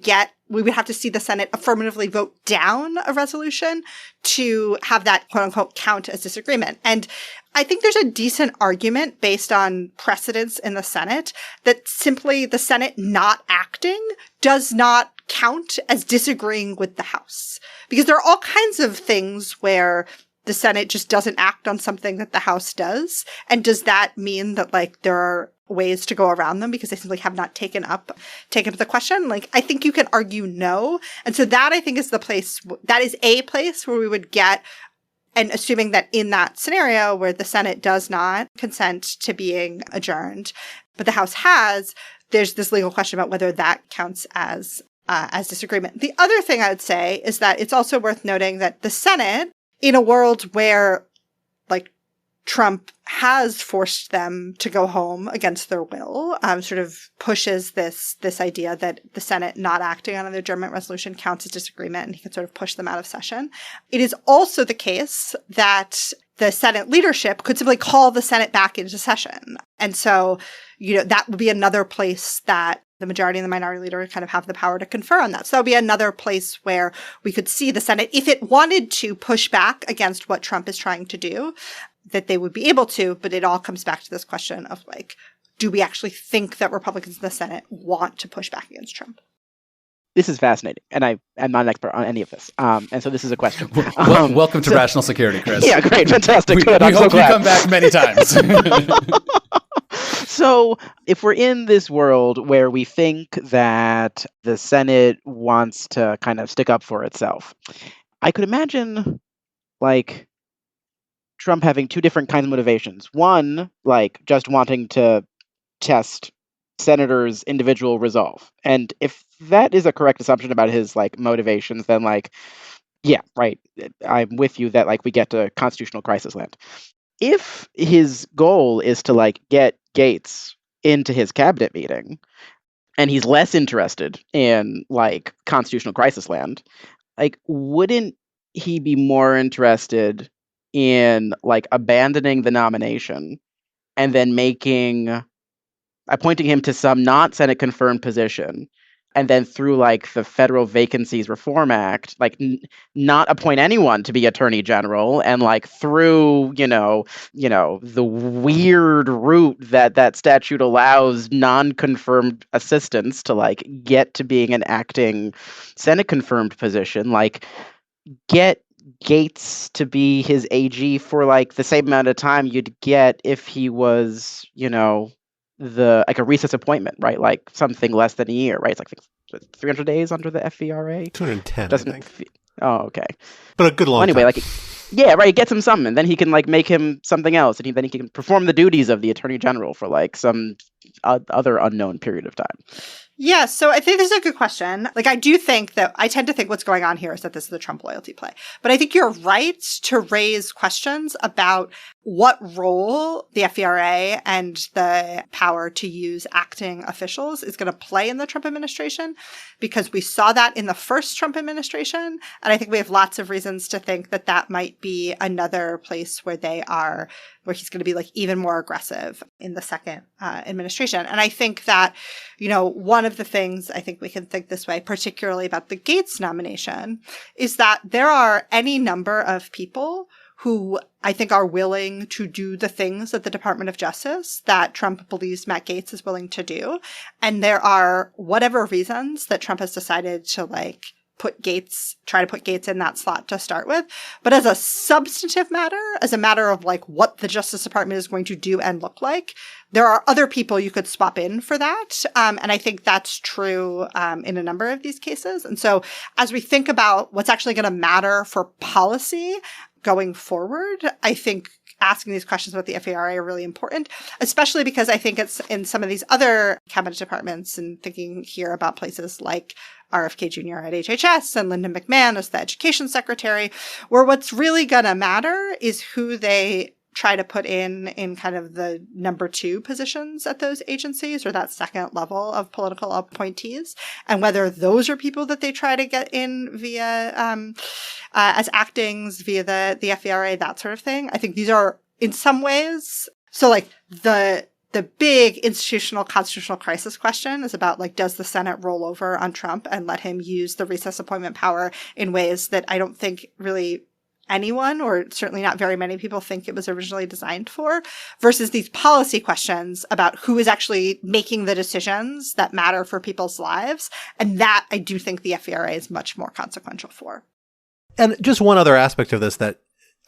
see the Senate affirmatively vote down a resolution to have that quote unquote count as disagreement. And I think there's a decent argument based on precedents in the Senate that simply the Senate not acting does not count as disagreeing with the House. Because there are all kinds of things where the Senate just doesn't act on something that the House does. And does that mean that like there are ways to go around them because they simply have not taken up the question? Like, I think you can argue no. And so that I think is a place where we would get, and assuming that in that scenario where the Senate does not consent to being adjourned, but the House has, there's this legal question about whether that counts as disagreement. The other thing I would say is that it's also worth noting that the Senate, in a world where like Trump has forced them to go home against their will, sort of pushes this idea that the Senate not acting on an adjournment resolution counts as disagreement, and he can sort of push them out of session. It is also the case that the Senate leadership could simply call the Senate back into session. And so, that would be another place that the majority and the minority leader kind of have the power to confer on that. So that would be another place where we could see the Senate, if it wanted to push back against what Trump is trying to do, that they would be able to, but it all comes back to this question of like, do we actually think that Republicans in the Senate want to push back against Trump? This is fascinating, and I'm not an expert on any of this, and so this is a question. Welcome to Rational Security, Chris. Yeah, great, fantastic. We hope you come back many times. So if we're in this world where we think that the Senate wants to kind of stick up for itself, I could imagine like Trump having two different kinds of motivations. One, like just wanting to test senators' individual resolve. And if that is a correct assumption about his like motivations, then like, yeah, right. I'm with you that like we get to constitutional crisis land. If his goal is to like get Gates into his cabinet meeting, and he's less interested in like constitutional crisis land, like wouldn't he be more interested in like abandoning the nomination and then appointing him to some not Senate confirmed position, and then through like the Federal Vacancies Reform Act, like not appoint anyone to be Attorney General, and like through the weird route that statute allows non-confirmed assistants to like get to being an acting Senate confirmed position, like get Gates to be his AG for like the same amount of time you'd get if he was, a recess appointment, right? Like something less than a year, right? It's like 300 days under the FVRA. 210. Doesn't. Oh, okay. But a good long anyway, time. like Yeah, right. He gets him something, and then he can like make him something else, and then he can perform the duties of the attorney general for like some other unknown period of time. Yeah, so I think this is a good question. Like, I do think that I tend to think what's going on here is that this is a Trump loyalty play. But I think you're right to raise questions about what role the FVRA and the power to use acting officials is going to play in the Trump administration, because we saw that in the first Trump administration. And I think we have lots of reasons to think that that might be another place where where he's going to be like even more aggressive in the second administration. And I think that, one of the things I think we can think this way, particularly about the Gates nomination, is that there are any number of people who I think are willing to do the things at the Department of Justice that Trump believes Matt Gaetz is willing to do. And there are whatever reasons that Trump has decided to try to put Gaetz in that slot to start with. But as a substantive matter, as a matter of like what the Justice Department is going to do and look like, there are other people you could swap in for that. And I think that's true in a number of these cases. And so as we think about what's actually going to matter for policy going forward, I think asking these questions about the FVRA are really important, especially because I think it's in some of these other cabinet departments, and thinking here about places like RFK Jr. at HHS and Linda McMahon as the education secretary, where what's really going to matter is who they try to put in kind of the number 2 positions at those agencies, or that second level of political appointees, and whether those are people that they try to get in via as actings via the FVRA, that sort of thing. I think these are in some ways, so like the big institutional constitutional crisis question is about like, does the Senate roll over on Trump and let him use the recess appointment power in ways that I don't think really anyone, or certainly not very many people, think it was originally designed for, versus these policy questions about who is actually making the decisions that matter for people's lives. And that I do think the FVRA is much more consequential for. And just one other aspect of this that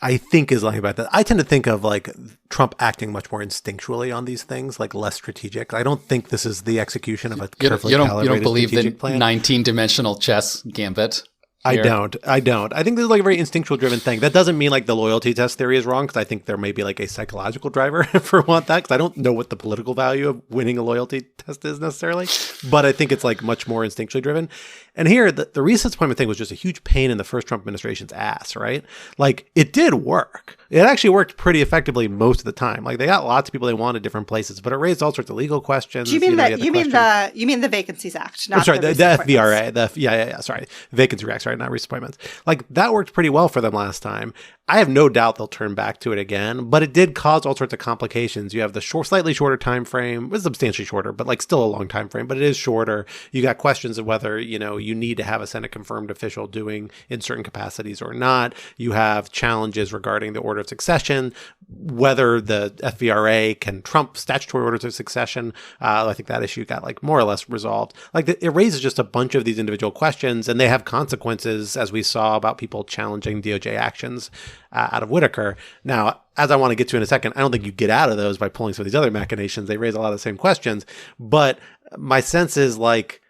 I think is like about that. I tend to think of like Trump acting much more instinctually on these things, like less strategic. I don't think this is the execution of a carefully calibrated you don't believe the plan. 19-dimensional chess gambit. I don't. I think this is like a very instinctual driven thing. That doesn't mean like the loyalty test theory is wrong, because I think there may be like a psychological driver for that, because I don't know what the political value of winning a loyalty test is necessarily, but I think it's like much more instinctually driven. And here, the recess appointment thing was just a huge pain in the first Trump administration's ass, right? Like, it did work. It actually worked pretty effectively most of the time. Like, they got lots of people they wanted different places, but it raised all sorts of legal questions. You mean the Vacancies Act? Not I'm sorry, the FVRA. Sorry, Vacancy Act. Sorry, not recess appointments. Like, that worked pretty well for them last time. I have no doubt they'll turn back to it again, but it did cause all sorts of complications. You have the slightly shorter time frame. It's substantially shorter, but like still a long time frame, but it is shorter. You got questions of whether, you need to have a Senate confirmed official doing in certain capacities or not. You have challenges regarding the order of succession, whether the FVRA can trump statutory orders of succession. I think that issue got like more or less resolved. Like it raises just a bunch of these individual questions, and they have consequences, as we saw about people challenging DOJ actions out of Whitaker. Now, as I want to get to in a second, I don't think you get out of those by pulling some of these other machinations. They raise a lot of the same questions, but my sense is like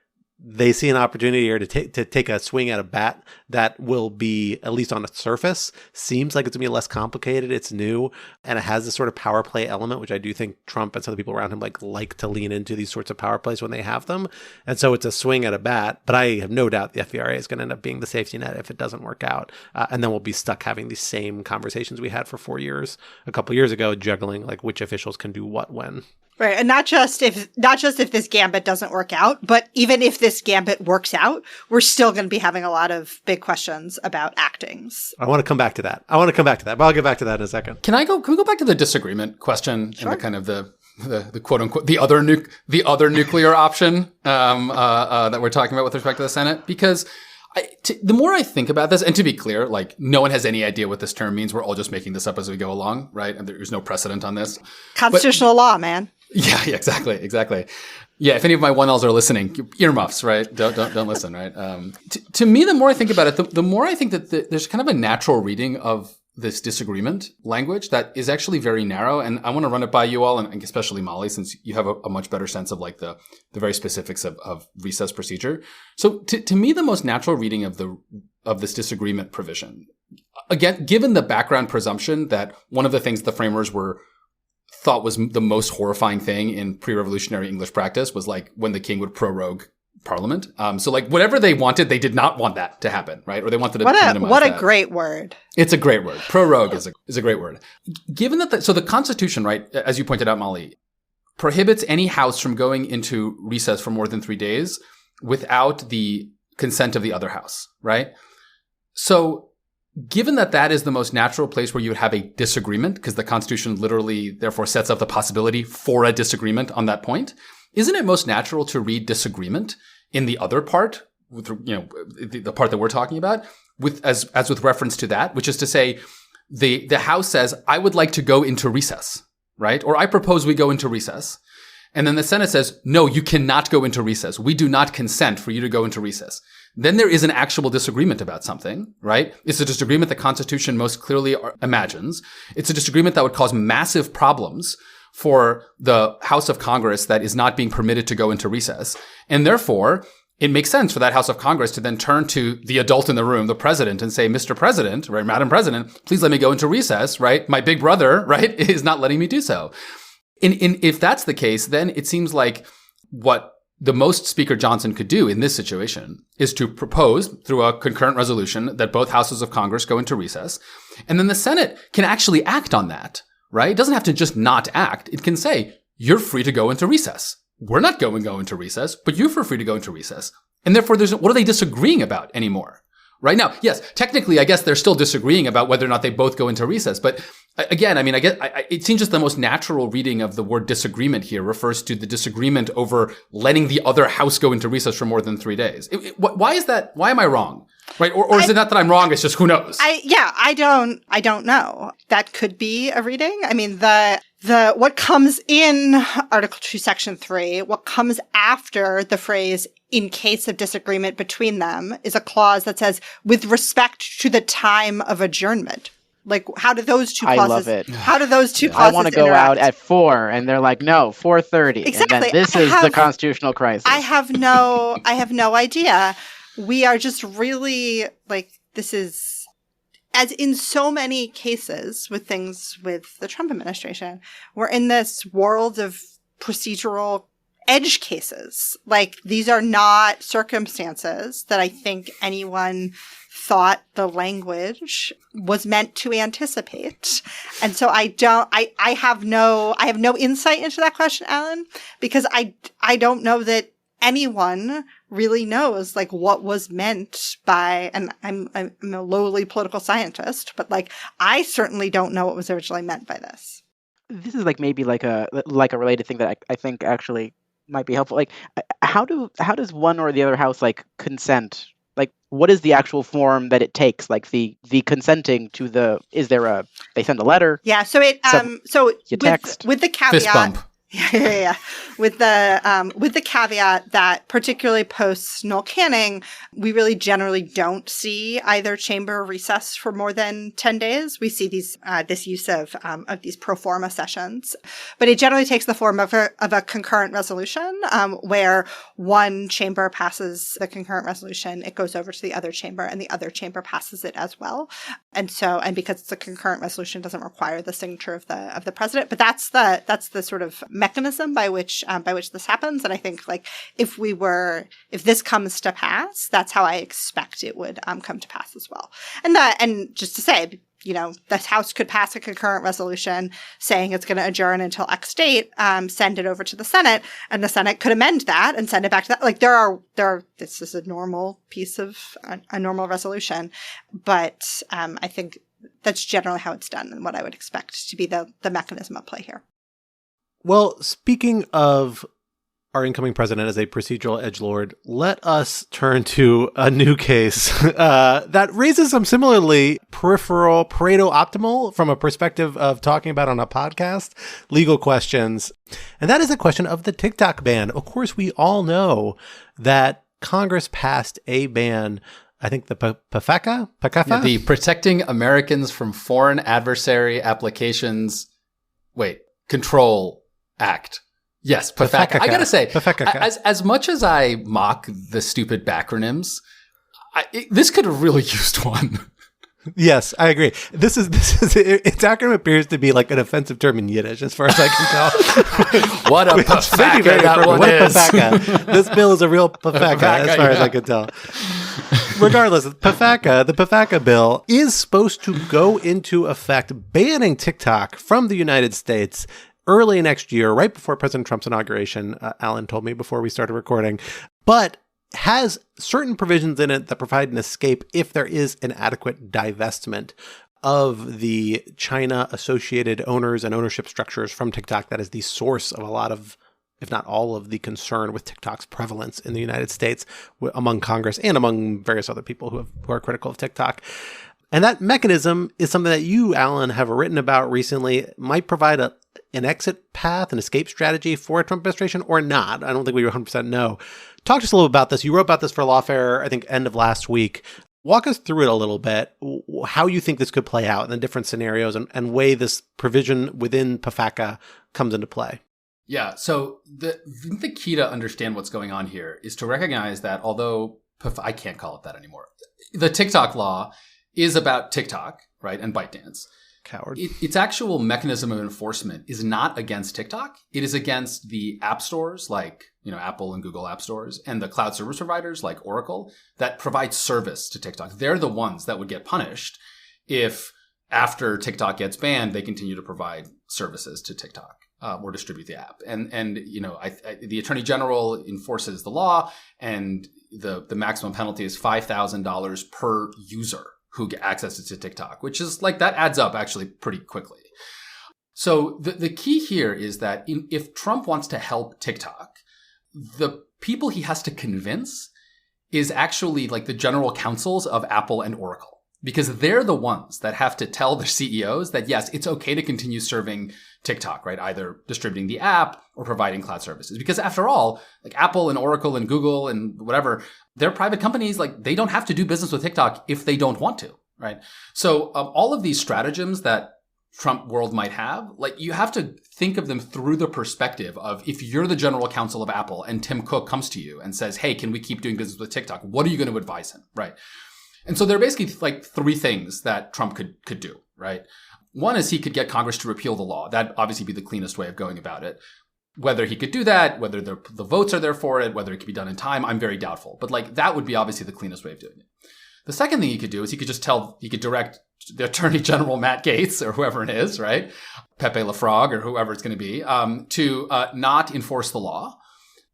they see an opportunity here to take a swing at a bat that will be, at least on the surface, seems like it's going to be less complicated. It's new, and it has this sort of power play element, which I do think Trump and some of the people around him like to lean into these sorts of power plays when they have them. And so it's a swing at a bat, but I have no doubt the FVRA is going to end up being the safety net if it doesn't work out. And then we'll be stuck having these same conversations we had for 4 years, a couple years ago, juggling like which officials can do what when. Right. And not just if this gambit doesn't work out, but even if this gambit works out, we're still going to be having a lot of big questions about actings. I want to come back to that, but I'll get back to that in a second. Can we go back to the disagreement question? Sure. And the kind of the quote unquote, the other nuclear option, that we're talking about with respect to the Senate? Because the more I think about this, and to be clear, like no one has any idea what this term means. We're all just making this up as we go along, right? And there's no precedent on this. Constitutional law, man. Yeah, exactly. Yeah, if any of my 1Ls are listening, earmuffs, right? Don't listen, right? To me, the more I think about it, the more I think that there's kind of a natural reading of this disagreement language that is actually very narrow. And I want to run it by you all, and especially Molly, since you have a much better sense of like the very specifics of recess procedure. So to me, the most natural reading of this disagreement provision again, given the background presumption that one of the things the framers thought was the most horrifying thing in pre-revolutionary English practice was like when the king would prorogue Parliament. So like whatever they wanted, they did not want that to happen, right? Or they wanted to minimize what that. a great word. It's a great word. Prorogue is a great word. Given that, so the Constitution, right, as you pointed out, Molly, prohibits any house from going into recess for more than 3 days without the consent of the other house, right? So given that that is the most natural place where you would have a disagreement, because the Constitution literally therefore sets up the possibility for a disagreement on that point, isn't it most natural to read disagreement in the other part, with, the part that we're talking about, as with reference to that, which is to say, the House says, I would like to go into recess, right? Or I propose we go into recess. And then the Senate says, no, you cannot go into recess. We do not consent for you to go into recess. Then there is an actual disagreement about something, right? It's a disagreement the Constitution most clearly imagines. It's a disagreement that would cause massive problems for the House of Congress that is not being permitted to go into recess. And therefore, it makes sense for that House of Congress to then turn to the adult in the room, the president, and say, Mr. President, right, Madam President, please let me go into recess, right? My big brother, right, is not letting me do so. If that's the case, then it seems like what the most Speaker Johnson could do in this situation is to propose through a concurrent resolution that both houses of Congress go into recess. And then the Senate can actually act on that, right? It doesn't have to just not act. It can say, you're free to go into recess. We're not going to go into recess, but you're free to go into recess. And therefore, what are they disagreeing about anymore? Right now, yes, technically, I guess they're still disagreeing about whether or not they both go into recess. But again, I mean, it seems just the most natural reading of the word disagreement here refers to the disagreement over letting the other house go into recess for more than 3 days. Why is that? Why am I wrong? Right? Or is it not that I'm wrong? It's just who knows? I don't know. That could be a reading. I mean, what comes in Article 2, Section 3, what comes after the phrase in case of disagreement between them is a clause that says with respect to the time of adjournment. Like, how do those two clauses? I love it. How do those two clauses I want to go interact? out at 4, and they're like, no, 4:30. Exactly. And then this is the constitutional crisis. I have no idea. We are just really like, this is, as in so many cases with things with the Trump administration, we're in this world of procedural edge cases. Like, these are not circumstances that I think anyone thought the language was meant to anticipate. And so I have no insight into that question, Alan, because I don't know that anyone really knows like what was meant by, and I'm a lowly political scientist, but like I certainly don't know what was originally meant by this. This is like maybe like a related thing that I think actually might be helpful. Like, how does one or the other house like consent? Like, what is the actual form that it takes? Like the consenting to they send a letter? Yeah. So text with the caveat. Fist bump. Yeah. With the caveat that particularly post Noel Canning, we really generally don't see either chamber recess for more than 10 days. We see this use of these pro forma sessions, but it generally takes the form of a concurrent resolution, where one chamber passes the concurrent resolution, it goes over to the other chamber, and the other chamber passes it as well. And because it's a concurrent resolution, it doesn't require the signature of the president. But that's the sort of mechanism by which this happens. And I think like if this comes to pass, that's how I expect it would come to pass as well. And just to say, the House could pass a concurrent resolution saying it's going to adjourn until X date, send it over to the Senate, and the Senate could amend that and send it back to that. Like this is a normal piece of a normal resolution, but I think that's generally how it's done and what I would expect to be the mechanism at play here. Well, speaking of our incoming president as a procedural edgelord, let us turn to a new case that raises some similarly peripheral, Pareto optimal from a perspective of talking about on a podcast, legal questions. And that is a question of the TikTok ban. Of course, we all know that Congress passed a ban. I think the PAFACA? Yeah, the Protecting Americans from Foreign Adversary Applications. Control Act. Yes, PAFACA. I gotta say, as much as I mock the stupid backronyms, this could have really used one. Yes, I agree. This is its acronym appears to be like an offensive term in Yiddish, as far as I can tell. What a pafaka that one what a is. pafaka. This bill is a real pafaka, as far as I can tell. Regardless, the pafaka bill is supposed to go into effect banning TikTok from the United States early next year, right before President Trump's inauguration, Alan told me before we started recording, but has certain provisions in it that provide an escape if there is an adequate divestment of the China-associated owners and ownership structures from TikTok. That is the source of a lot of, if not all of, the concern with TikTok's prevalence in the United States among Congress and among various other people who are critical of TikTok. And that mechanism is something that you, Alan, have written about recently. It might provide an exit path, an escape strategy for a Trump administration or not. I don't think we 100% know. Talk to us a little about this. You wrote about this for Lawfare, I think, end of last week. Walk us through it a little bit, how you think this could play out in the different scenarios and way this provision within PFACA comes into play. Yeah, so the key to understand what's going on here is to recognize that although I can't call it that anymore, the TikTok law is about TikTok, right, and ByteDance. Coward. Its actual mechanism of enforcement is not against TikTok. It is against the app stores like, Apple and Google app stores and the cloud service providers like Oracle that provide service to TikTok. They're the ones that would get punished if after TikTok gets banned, they continue to provide services to TikTok or distribute the app. And the Attorney General enforces the law, and the maximum penalty is $5,000 per user who get access to TikTok, which is like, that adds up actually pretty quickly. So the key here is that if Trump wants to help TikTok, the people he has to convince is actually like the general counsels of Apple and Oracle, because they're the ones that have to tell their CEOs that, yes, it's okay to continue serving TikTok, right? Either distributing the app or providing cloud services. Because after all, like Apple and Oracle and Google and whatever, they're private companies. Like, they don't have to do business with TikTok if they don't want to, right? So all of these stratagems that Trump world might have, like, you have to think of them through the perspective of, if you're the general counsel of Apple and Tim Cook comes to you and says, hey, can we keep doing business with TikTok? What are you going to advise him, right? And so there are basically like three things that Trump could do, right? One is he could get Congress to repeal the law. That'd obviously be the cleanest way of going about it. Whether he could do that, whether the votes are there for it, whether it could be done in time, I'm very doubtful. But like, that would be obviously the cleanest way of doing it. The second thing he could do is he could direct the Attorney General Matt Gaetz or whoever it is, right? Pepe LaFrog or whoever it's going to be, to not enforce the law.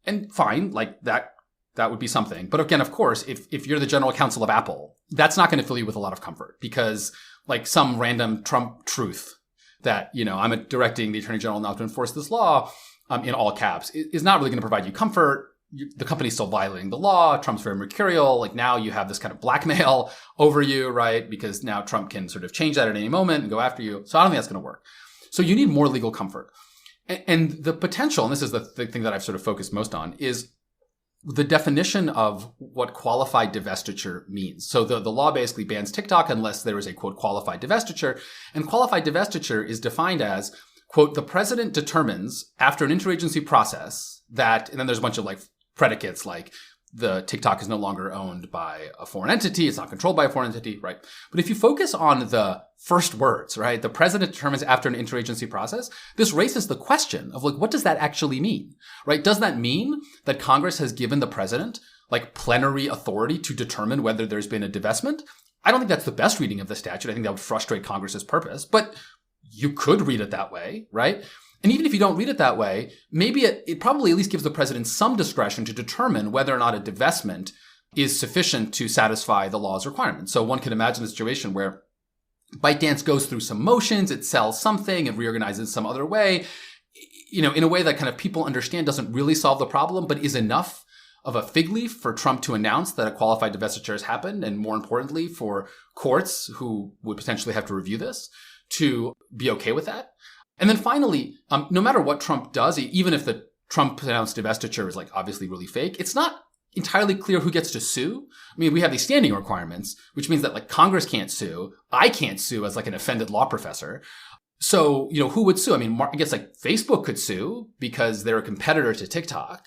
And fine, like that would be something. But again, of course, if you're the general counsel of Apple, that's not going to fill you with a lot of comfort, because like some random Trump truth that, I'm directing the Attorney General not to enforce this law in all caps is not really going to provide you comfort. The company's still violating the law. Trump's very mercurial. Like, now you have this kind of blackmail over you, right? Because now Trump can sort of change that at any moment and go after you. So I don't think that's going to work. So you need more legal comfort. And the potential, and this is the thing that I've sort of focused most on, is the definition of what qualified divestiture means. So the law basically bans TikTok unless there is a, quote, qualified divestiture. And qualified divestiture is defined as, quote, the president determines after an interagency process that, and then there's a bunch of like predicates like the TikTok is no longer owned by a foreign entity. It's not controlled by a foreign entity, right? But if you focus on the first words, right, the president determines after an interagency process, this raises the question of like, what does that actually mean, right? Does that mean that Congress has given the president like plenary authority to determine whether there's been a divestment? I don't think that's the best reading of the statute. I think that would frustrate Congress's purpose, but you could read it that way, right? And even if you don't read it that way, maybe it probably at least gives the president some discretion to determine whether or not a divestment is sufficient to satisfy the law's requirements. So one can imagine a situation where ByteDance goes through some motions, it sells something, it reorganizes some other way, in a way that kind of people understand doesn't really solve the problem, but is enough of a fig leaf for Trump to announce that a qualified divestiture has happened, and more importantly, for courts who would potentially have to review this to be okay with that. And then finally, no matter what Trump does, even if the Trump announced divestiture is like obviously really fake, it's not entirely clear who gets to sue. I mean, we have these standing requirements, which means that like Congress can't sue. I can't sue as like an offended law professor. So, who would sue? I mean, I guess like Facebook could sue because they're a competitor to TikTok.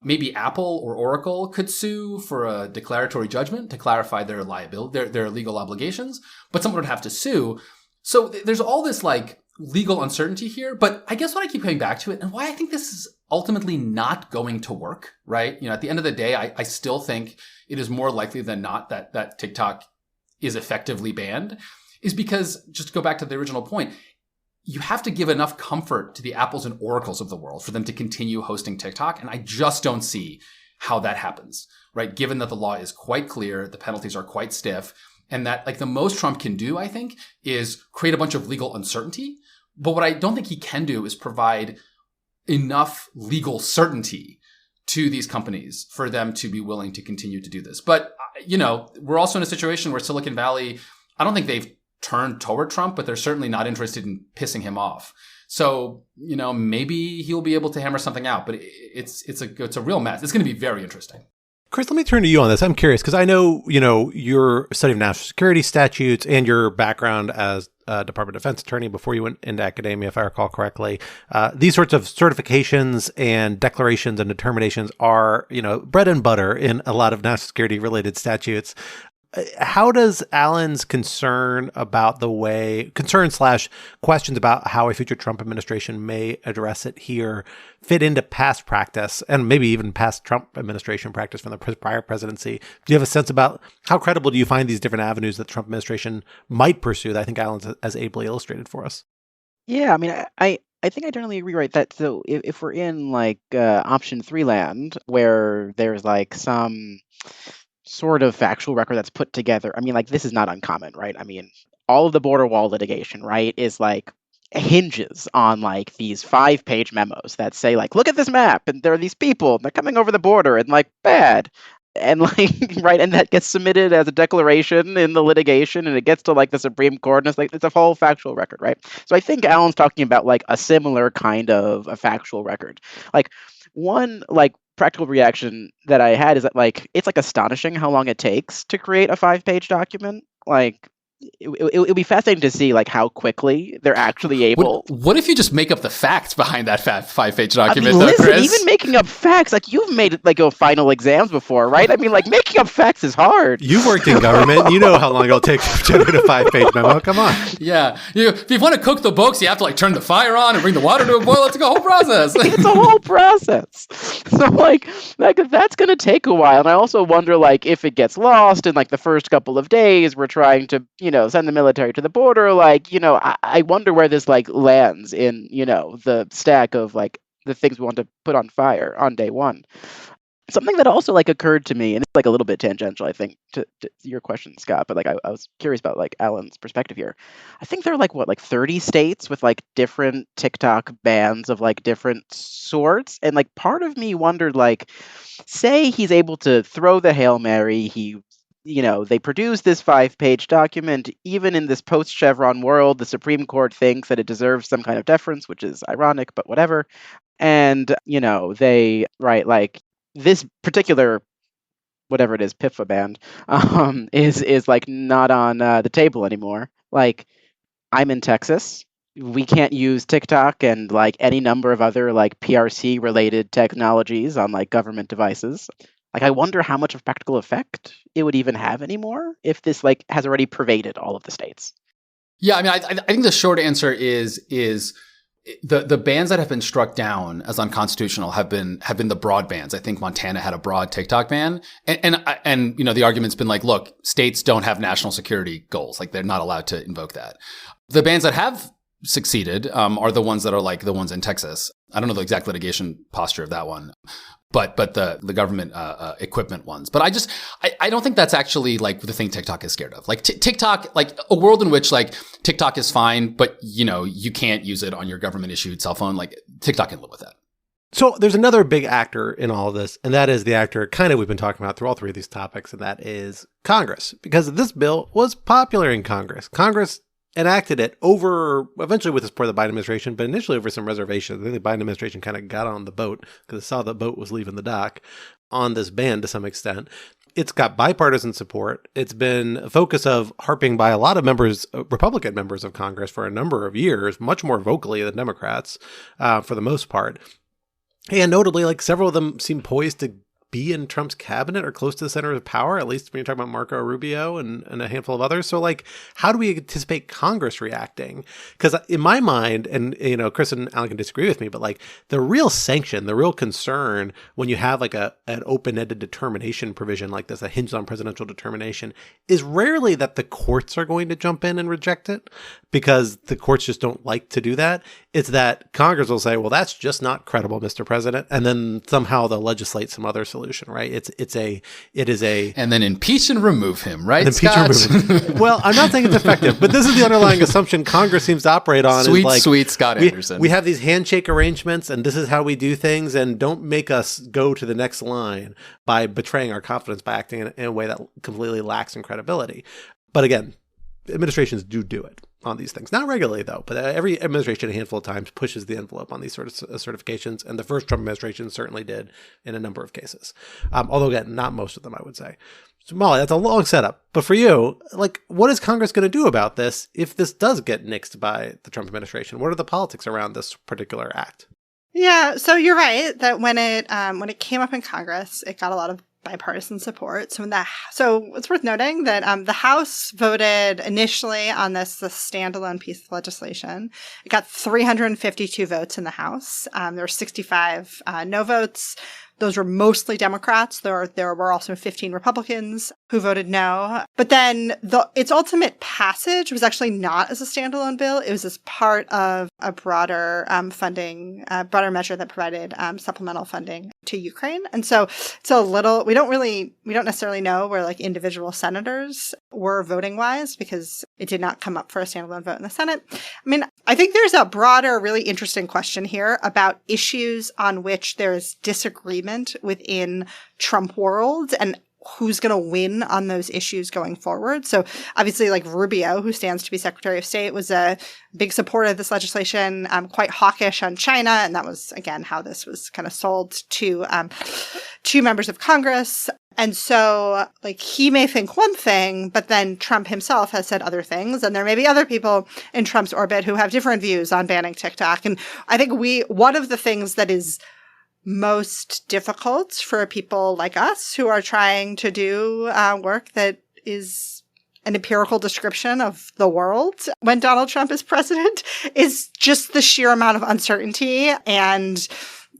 Maybe Apple or Oracle could sue for a declaratory judgment to clarify their liability, their legal obligations, but someone would have to sue. So there's all this like legal uncertainty here, but I guess what I keep coming back to it and why I think this is ultimately not going to work, right? At the end of the day, I still think it is more likely than not that TikTok is effectively banned, is because, just to go back to the original point, you have to give enough comfort to the Apples and Oracles of the world for them to continue hosting TikTok. And I just don't see how that happens, right? Given that the law is quite clear, the penalties are quite stiff, and that like the most Trump can do, I think, is create a bunch of legal uncertainty. But what I don't think he can do is provide enough legal certainty to these companies for them to be willing to continue to do this. But, we're also in a situation where Silicon Valley, I don't think they've turned toward Trump, but they're certainly not interested in pissing him off. So, maybe he'll be able to hammer something out, but it's a real mess. It's going to be very interesting. Chris, let me turn to you on this. I'm curious because I know, your study of national security statutes and your background as a Department of Defense attorney before you went into academia, if I recall correctly. These sorts of certifications and declarations and determinations are, bread and butter in a lot of national security related statutes. How does Alan's concern / questions about how a future Trump administration may address it here fit into past practice and maybe even past Trump administration practice from the prior presidency? Do you have a sense about how credible do you find these different avenues that the Trump administration might pursue that I think Alan's as ably illustrated for us? Yeah, I mean, I think I generally agree, right? That so if we're in like option 3 land where there's like some sort of factual record that's put together. I mean, like, this is not uncommon, right? I mean, all of the border wall litigation, right, is like hinges on like these 5-page memos that say like, look at this map and there are these people, they're coming over the border and like bad. And like, right, and that gets submitted as a declaration in the litigation and it gets to like the Supreme Court and it's like, it's a whole factual record, right? So I think Alan's talking about like a similar kind of a factual record. Like one like practical reaction that I had is that like it's like astonishing how long it takes to create a 5-page document. Like it would be fascinating to see like how quickly they're actually able. What if you just make up the facts behind that 5-page document? I mean, listen, Chris? even making up facts, like you've made like final exams before, right? I mean, like making up facts is hard. You've worked in government. You know how long it'll take to generate a 5-page memo. Come on. Yeah. If you want to cook the books, you have to like turn the fire on and bring the water to a boil. It's like a whole process. It's a whole process. So like that's going to take a while. And I also wonder like if it gets lost in like the first couple of days, we're trying to, send the military to the border. Like, I wonder where this like lands in, the stack of like the things we want to put on fire on day one. Something that also like occurred to me, and it's like a little bit tangential, I think, to your question, Scott, but like I was curious about like Alan's perspective here. I think there are like 30 states with like different TikTok bans of like different sorts. And like part of me wondered, like, say he's able to throw the Hail Mary, they produce this 5-page document. Even in this post-Chevron world, the Supreme Court thinks that it deserves some kind of deference, which is ironic, but whatever. And, they write like this particular, whatever it is, PIFA band, is like not on the table anymore. Like, I'm in Texas. We can't use TikTok and like any number of other like PRC related technologies on like government devices. Like, I wonder how much of practical effect it would even have anymore if this like has already pervaded all of the states. Yeah, I mean, I think the short answer is the bans that have been struck down as unconstitutional have been the broad bans. I think Montana had a broad TikTok ban, and the argument's been like, look, states don't have national security goals, like they're not allowed to invoke that. The bans that have succeeded are the ones that are like the ones in Texas. I don't know the exact litigation posture of that one. But the government equipment ones. But I don't think that's actually like the thing TikTok is scared of. Like TikTok, like a world in which like TikTok is fine, but you can't use it on your government issued cell phone. Like TikTok can live with that. So there's another big actor in all of this, and that is the actor kind of we've been talking about through all three of these topics, and that is Congress. Because this bill was popular in Congress. Congress enacted it eventually with the support of the Biden administration, but initially over some reservations. I think the Biden administration kind of got on the boat because it saw the boat was leaving the dock on this ban to some extent. It's got bipartisan support. It's been a focus of harping by a lot of Republican members of Congress for a number of years, much more vocally than Democrats for the most part. And notably, like several of them seem poised to be in Trump's cabinet or close to the center of power, at least when you're talking about Marco Rubio and a handful of others. So like, how do we anticipate Congress reacting? Because in my mind, and Chris and Alan can disagree with me, but like the real sanction, the real concern when you have like an open-ended determination provision like this that hinges on presidential determination is rarely that the courts are going to jump in and reject it, because the courts just don't like to do that. It's that Congress will say, well, that's just not credible, Mr. President. And then somehow they'll legislate some other solution, right? It is a and then impeach and remove him, right, Scott? Well, I'm not saying it's effective, but this is the underlying assumption Congress seems to operate on. Sweet Scott Anderson. We have these handshake arrangements, and this is how we do things, and don't make us go to the next line by betraying our confidence by acting in a way that completely lacks in credibility. But again, administrations do it on these things. Not regularly, though, but every administration a handful of times pushes the envelope on these sort of certifications, and the first Trump administration certainly did in a number of cases. Although, again, not most of them, I would say. So, Molly, that's a long setup. But for you, like, what is Congress going to do about this if this does get nixed by the Trump administration? What are the politics around this particular act? Yeah, so you're right that when it came up in Congress, it got a lot of bipartisan support. So it's worth noting that the House voted initially on this standalone piece of legislation. It got 352 votes in the House. There were 65 no votes. Those were mostly Democrats. There were also 15 Republicans who voted no. But then its ultimate passage was actually not as a standalone bill. It was as part of a broader broader measure that provided supplemental funding to Ukraine. And so it's a little, we don't necessarily know where like individual senators were voting wise, because it did not come up for a standalone vote in the Senate. I mean, I think there's a broader, really interesting question here about issues on which there's disagreement within Trump world and who's going to win on those issues going forward. So obviously, like Rubio, who stands to be Secretary of State, was a big supporter of this legislation, quite hawkish on China. And that was, again, how this was kind of sold to members of Congress. And so, like, he may think one thing, but then Trump himself has said other things. And there may be other people in Trump's orbit who have different views on banning TikTok. And I think one of the things that is most difficult for people like us who are trying to do work that is an empirical description of the world when Donald Trump is president is just the sheer amount of uncertainty, and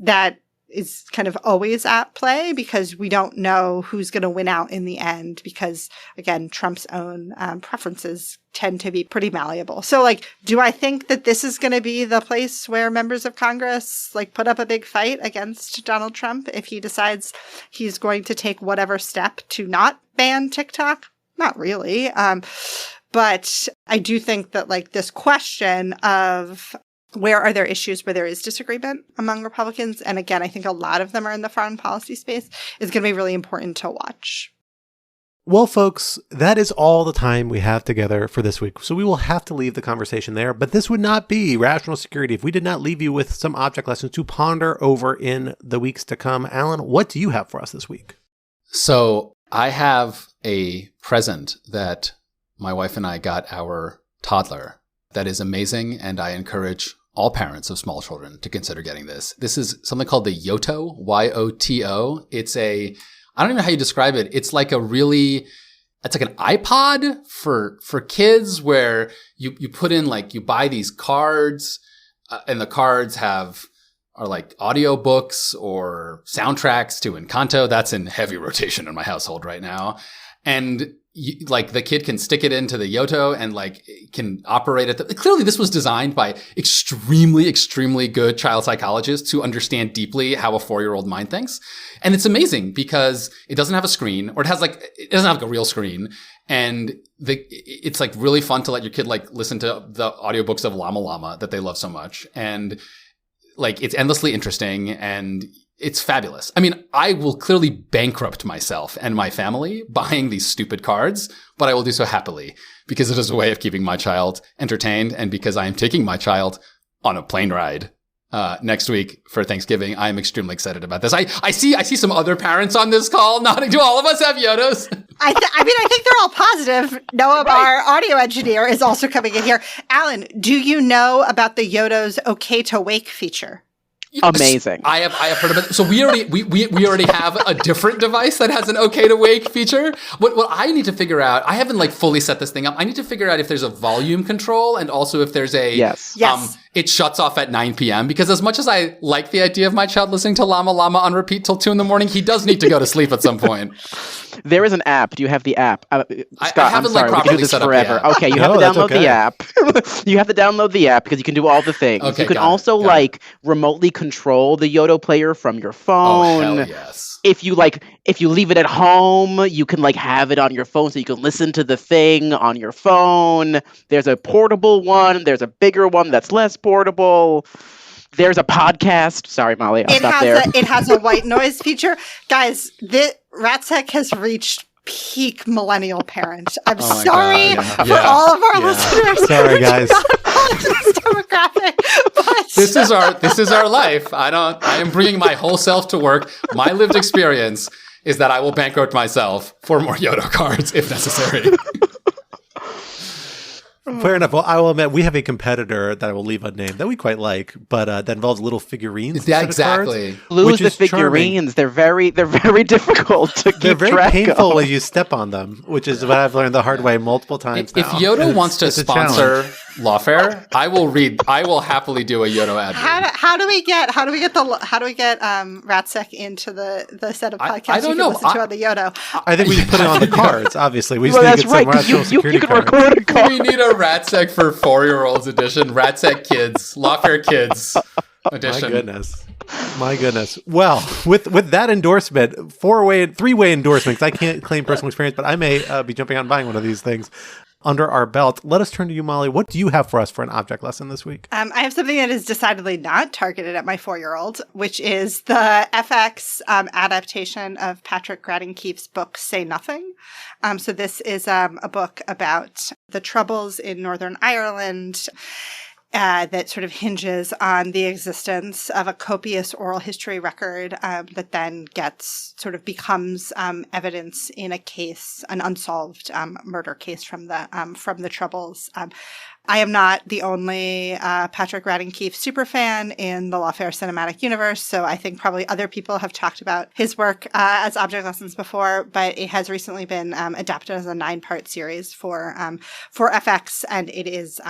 that is kind of always at play because we don't know who's going to win out in the end because, again, Trump's own preferences tend to be pretty malleable. So, like, do I think that this is going to be the place where members of Congress, like, put up a big fight against Donald Trump if he decides he's going to take whatever step to not ban TikTok? Not really. But I do think that, like, this question of where are there issues where there is disagreement among Republicans? And again, I think a lot of them are in the foreign policy space, is going to be really important to watch. Well, folks, that is all the time we have together for this week. So we will have to leave the conversation there. But this would not be Rational Security if we did not leave you with some object lessons to ponder over in the weeks to come. Alan, what do you have for us this week? So I have a present that my wife and I got our toddler that is amazing, and I encourage all parents of small children to consider getting this. This is something called the Yoto, Y-O-T-O. It's I don't even know how you describe it. It's like it's like an iPod for kids where you put in, like, you buy these cards and the cards are like audiobooks or soundtracks to Encanto. That's in heavy rotation in my household right now. And like the kid can stick it into the Yoto and like can operate it. Clearly this was designed by extremely, extremely good child psychologists who understand deeply how a 4-year-old mind thinks. And it's amazing because it doesn't have a screen, or it doesn't have like a real screen. And it's like really fun to let your kid like listen to the audiobooks of Llama Llama that they love so much. And like, it's endlessly interesting and it's fabulous. I mean, I will clearly bankrupt myself and my family buying these stupid cards, but I will do so happily because it is a way of keeping my child entertained, and because I am taking my child on a plane ride next week for Thanksgiving. I am extremely excited about this. I see some other parents on this call nodding. Do all of us have Yotos? I think they're all positive. Noah, right. Our audio engineer, is also coming in here. Alan, do you know about the Yoto's OK to Wake feature? Amazing. I have heard of it. So we already have a different device that has an okay to wake feature. What I need to figure out, I haven't like fully set this thing up. I need to figure out if there's a volume control and also if there's a yes. It shuts off at 9 p.m. because as much as I like the idea of my child listening to Llama Llama on repeat till 2 a.m, he does need to go to sleep at some point. There is an app. Do you have the app? Scott, I haven't I'm sorry. like We can do properly this set up forever. the app. Okay, you have to download the app. You have to download the app because you can do all the things. Okay, you can also like remotely control the Yodo player from your phone. Oh, hell yes. If you leave it at home, you can like have it on your phone so you can listen to the thing on your phone. There's a portable one. There's a bigger one that's less portable. There's a podcast. Sorry, Molly, I'll stop there. It has a white noise feature. Guys, RatSec has reached peak millennial parent. I'm sorry for all of our listeners. Sorry, guys. This demographic, but this is our life. I am bringing my whole self to work. My lived experience is that I will bankrupt myself for more Yodo cards if necessary. Fair enough. Well, I will admit we have a competitor that I will leave unnamed that we quite like, but that involves little figurines. Yeah, exactly. Lose the figurines. Charming. They're very difficult to keep They're very track painful of. when you step on them, which is what I've learned the hard way multiple times. If Yodo wants to sponsor Lawfare, I will happily do a Yodo ad. How do we get RatSec into the set of podcasts I don't you know. can listen to on the Yodo? I think we just put it on the cards. Obviously, we just Well, need to that's get some right. actual security You can cards. record a card. We need a RatSec for 4-year-olds edition, RatSec Kids, Lawfare Kids edition. My goodness. Well, with that endorsement, three-way endorsement, because I can't claim personal experience, but I may be jumping out and buying one of these things under our belt. Let us turn to you, Molly. What do you have for us for an object lesson this week? I have something that is decidedly not targeted at my 4-year-old, which is the FX adaptation of Patrick Radden-Keefe's book, Say Nothing. So this is a book about the Troubles in Northern Ireland that sort of hinges on the existence of a copious oral history record that then becomes evidence in a case, an unsolved murder case from the Troubles. I am not the only Patrick Radden-Keefe superfan in the Lawfare cinematic universe, so I think probably other people have talked about his work as object lessons before, but it has recently been adapted as a 9-part series for FX, and it is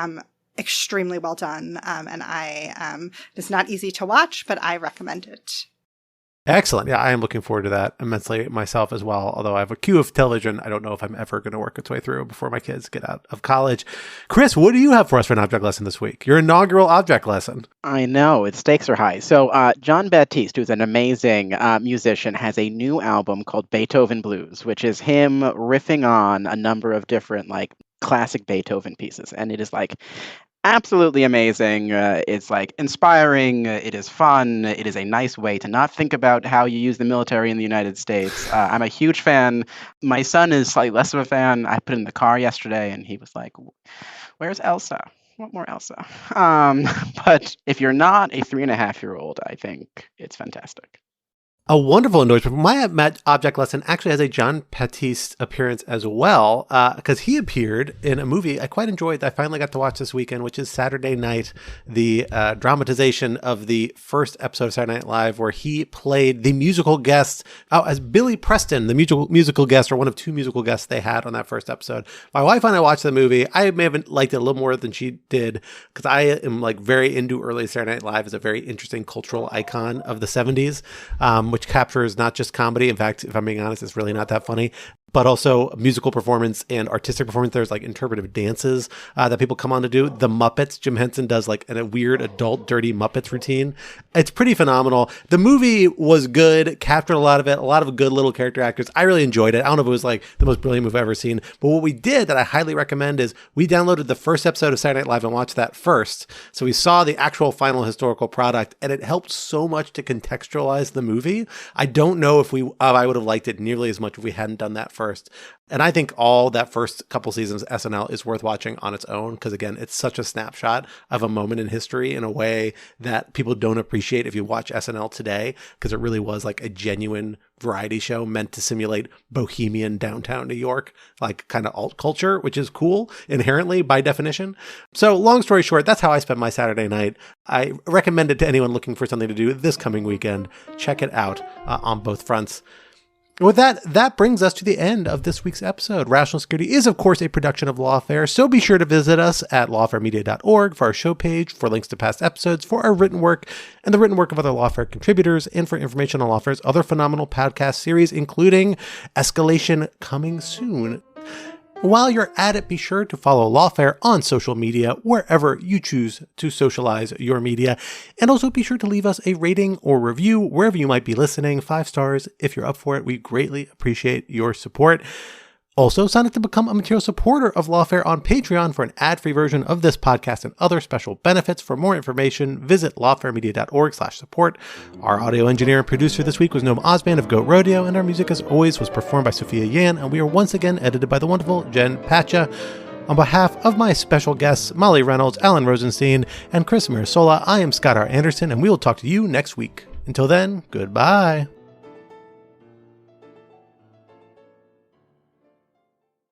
extremely well done, and it's not easy to watch, but I recommend it. Excellent. Yeah, I am looking forward to that immensely myself as well. Although I have a queue of television, I don't know if I'm ever going to work its way through before my kids get out of college. Chris, what do you have for us for an object lesson this week? Your inaugural object lesson. I know, its stakes are high. So John Baptiste, who's an amazing musician, has a new album called Beethoven Blues, which is him riffing on a number of different classic Beethoven pieces. And it is absolutely amazing. It's inspiring. It is fun. It is a nice way to not think about how you use the military in the United States. I'm a huge fan. My son is slightly less of a fan. I put it in the car yesterday and he was like, "Where's Elsa? What more Elsa?" But if you're not a 3.5-year-old, I think it's fantastic. A wonderful endorsement. My object lesson actually has a John Baptiste appearance as well, because he appeared in a movie I quite enjoyed that I finally got to watch this weekend, which is Saturday Night, the dramatization of the first episode of Saturday Night Live, where he played the musical guest as Billy Preston, the musical guest, or one of 2 musical guests they had on that first episode. My wife and I watched the movie. I may have liked it a little more than she did, because I am very into early Saturday Night Live as a very interesting cultural icon of the 70s. Which captures not just comedy. In fact, if I'm being honest, it's really not that funny, but also musical performance and artistic performance. There's interpretive dances that people come on to do. The Muppets, Jim Henson does a weird adult dirty Muppets routine. It's pretty phenomenal. The movie was good, captured a lot of good little character actors. I really enjoyed it. I don't know if it was the most brilliant movie I've ever seen, but what we did that I highly recommend is we downloaded the first episode of Saturday Night Live and watched that first. So we saw the actual final historical product, and it helped so much to contextualize the movie. I don't know if I would have liked it nearly as much if we hadn't done that first. first. And I think all that first couple seasons of SNL is worth watching on its own because, again, it's such a snapshot of a moment in history in a way that people don't appreciate if you watch SNL today, because it really was like a genuine variety show meant to simulate bohemian downtown New York, like kind of alt culture, which is cool inherently by definition. So long story short, that's how I spent my Saturday night. I recommend it to anyone looking for something to do this coming weekend. Check it out on both fronts. With that brings us to the end of this week's episode. Rational Security is, of course, a production of Lawfare, so be sure to visit us at lawfaremedia.org for our show page, for links to past episodes, for our written work, and the written work of other Lawfare contributors, and for information on Lawfare's other phenomenal podcast series, including Escalation, coming soon. While you're at it, be sure to follow Lawfare on social media, wherever you choose to socialize your media. And also be sure to leave us a rating or review wherever you might be listening. 5 stars if you're up for it. We greatly appreciate your support. Also, sign up to become a material supporter of Lawfare on Patreon for an ad-free version of this podcast and other special benefits. For more information, visit lawfaremedia.org/support. Our audio engineer and producer this week was Noam Osband of Goat Rodeo, and our music, as always, was performed by Sophia Yan, and we are once again edited by the wonderful Jen Patcha. On behalf of my special guests, Molly Reynolds, Alan Rozenshtein, and Chris Mirasola, I am Scott R. Anderson, and we will talk to you next week. Until then, goodbye.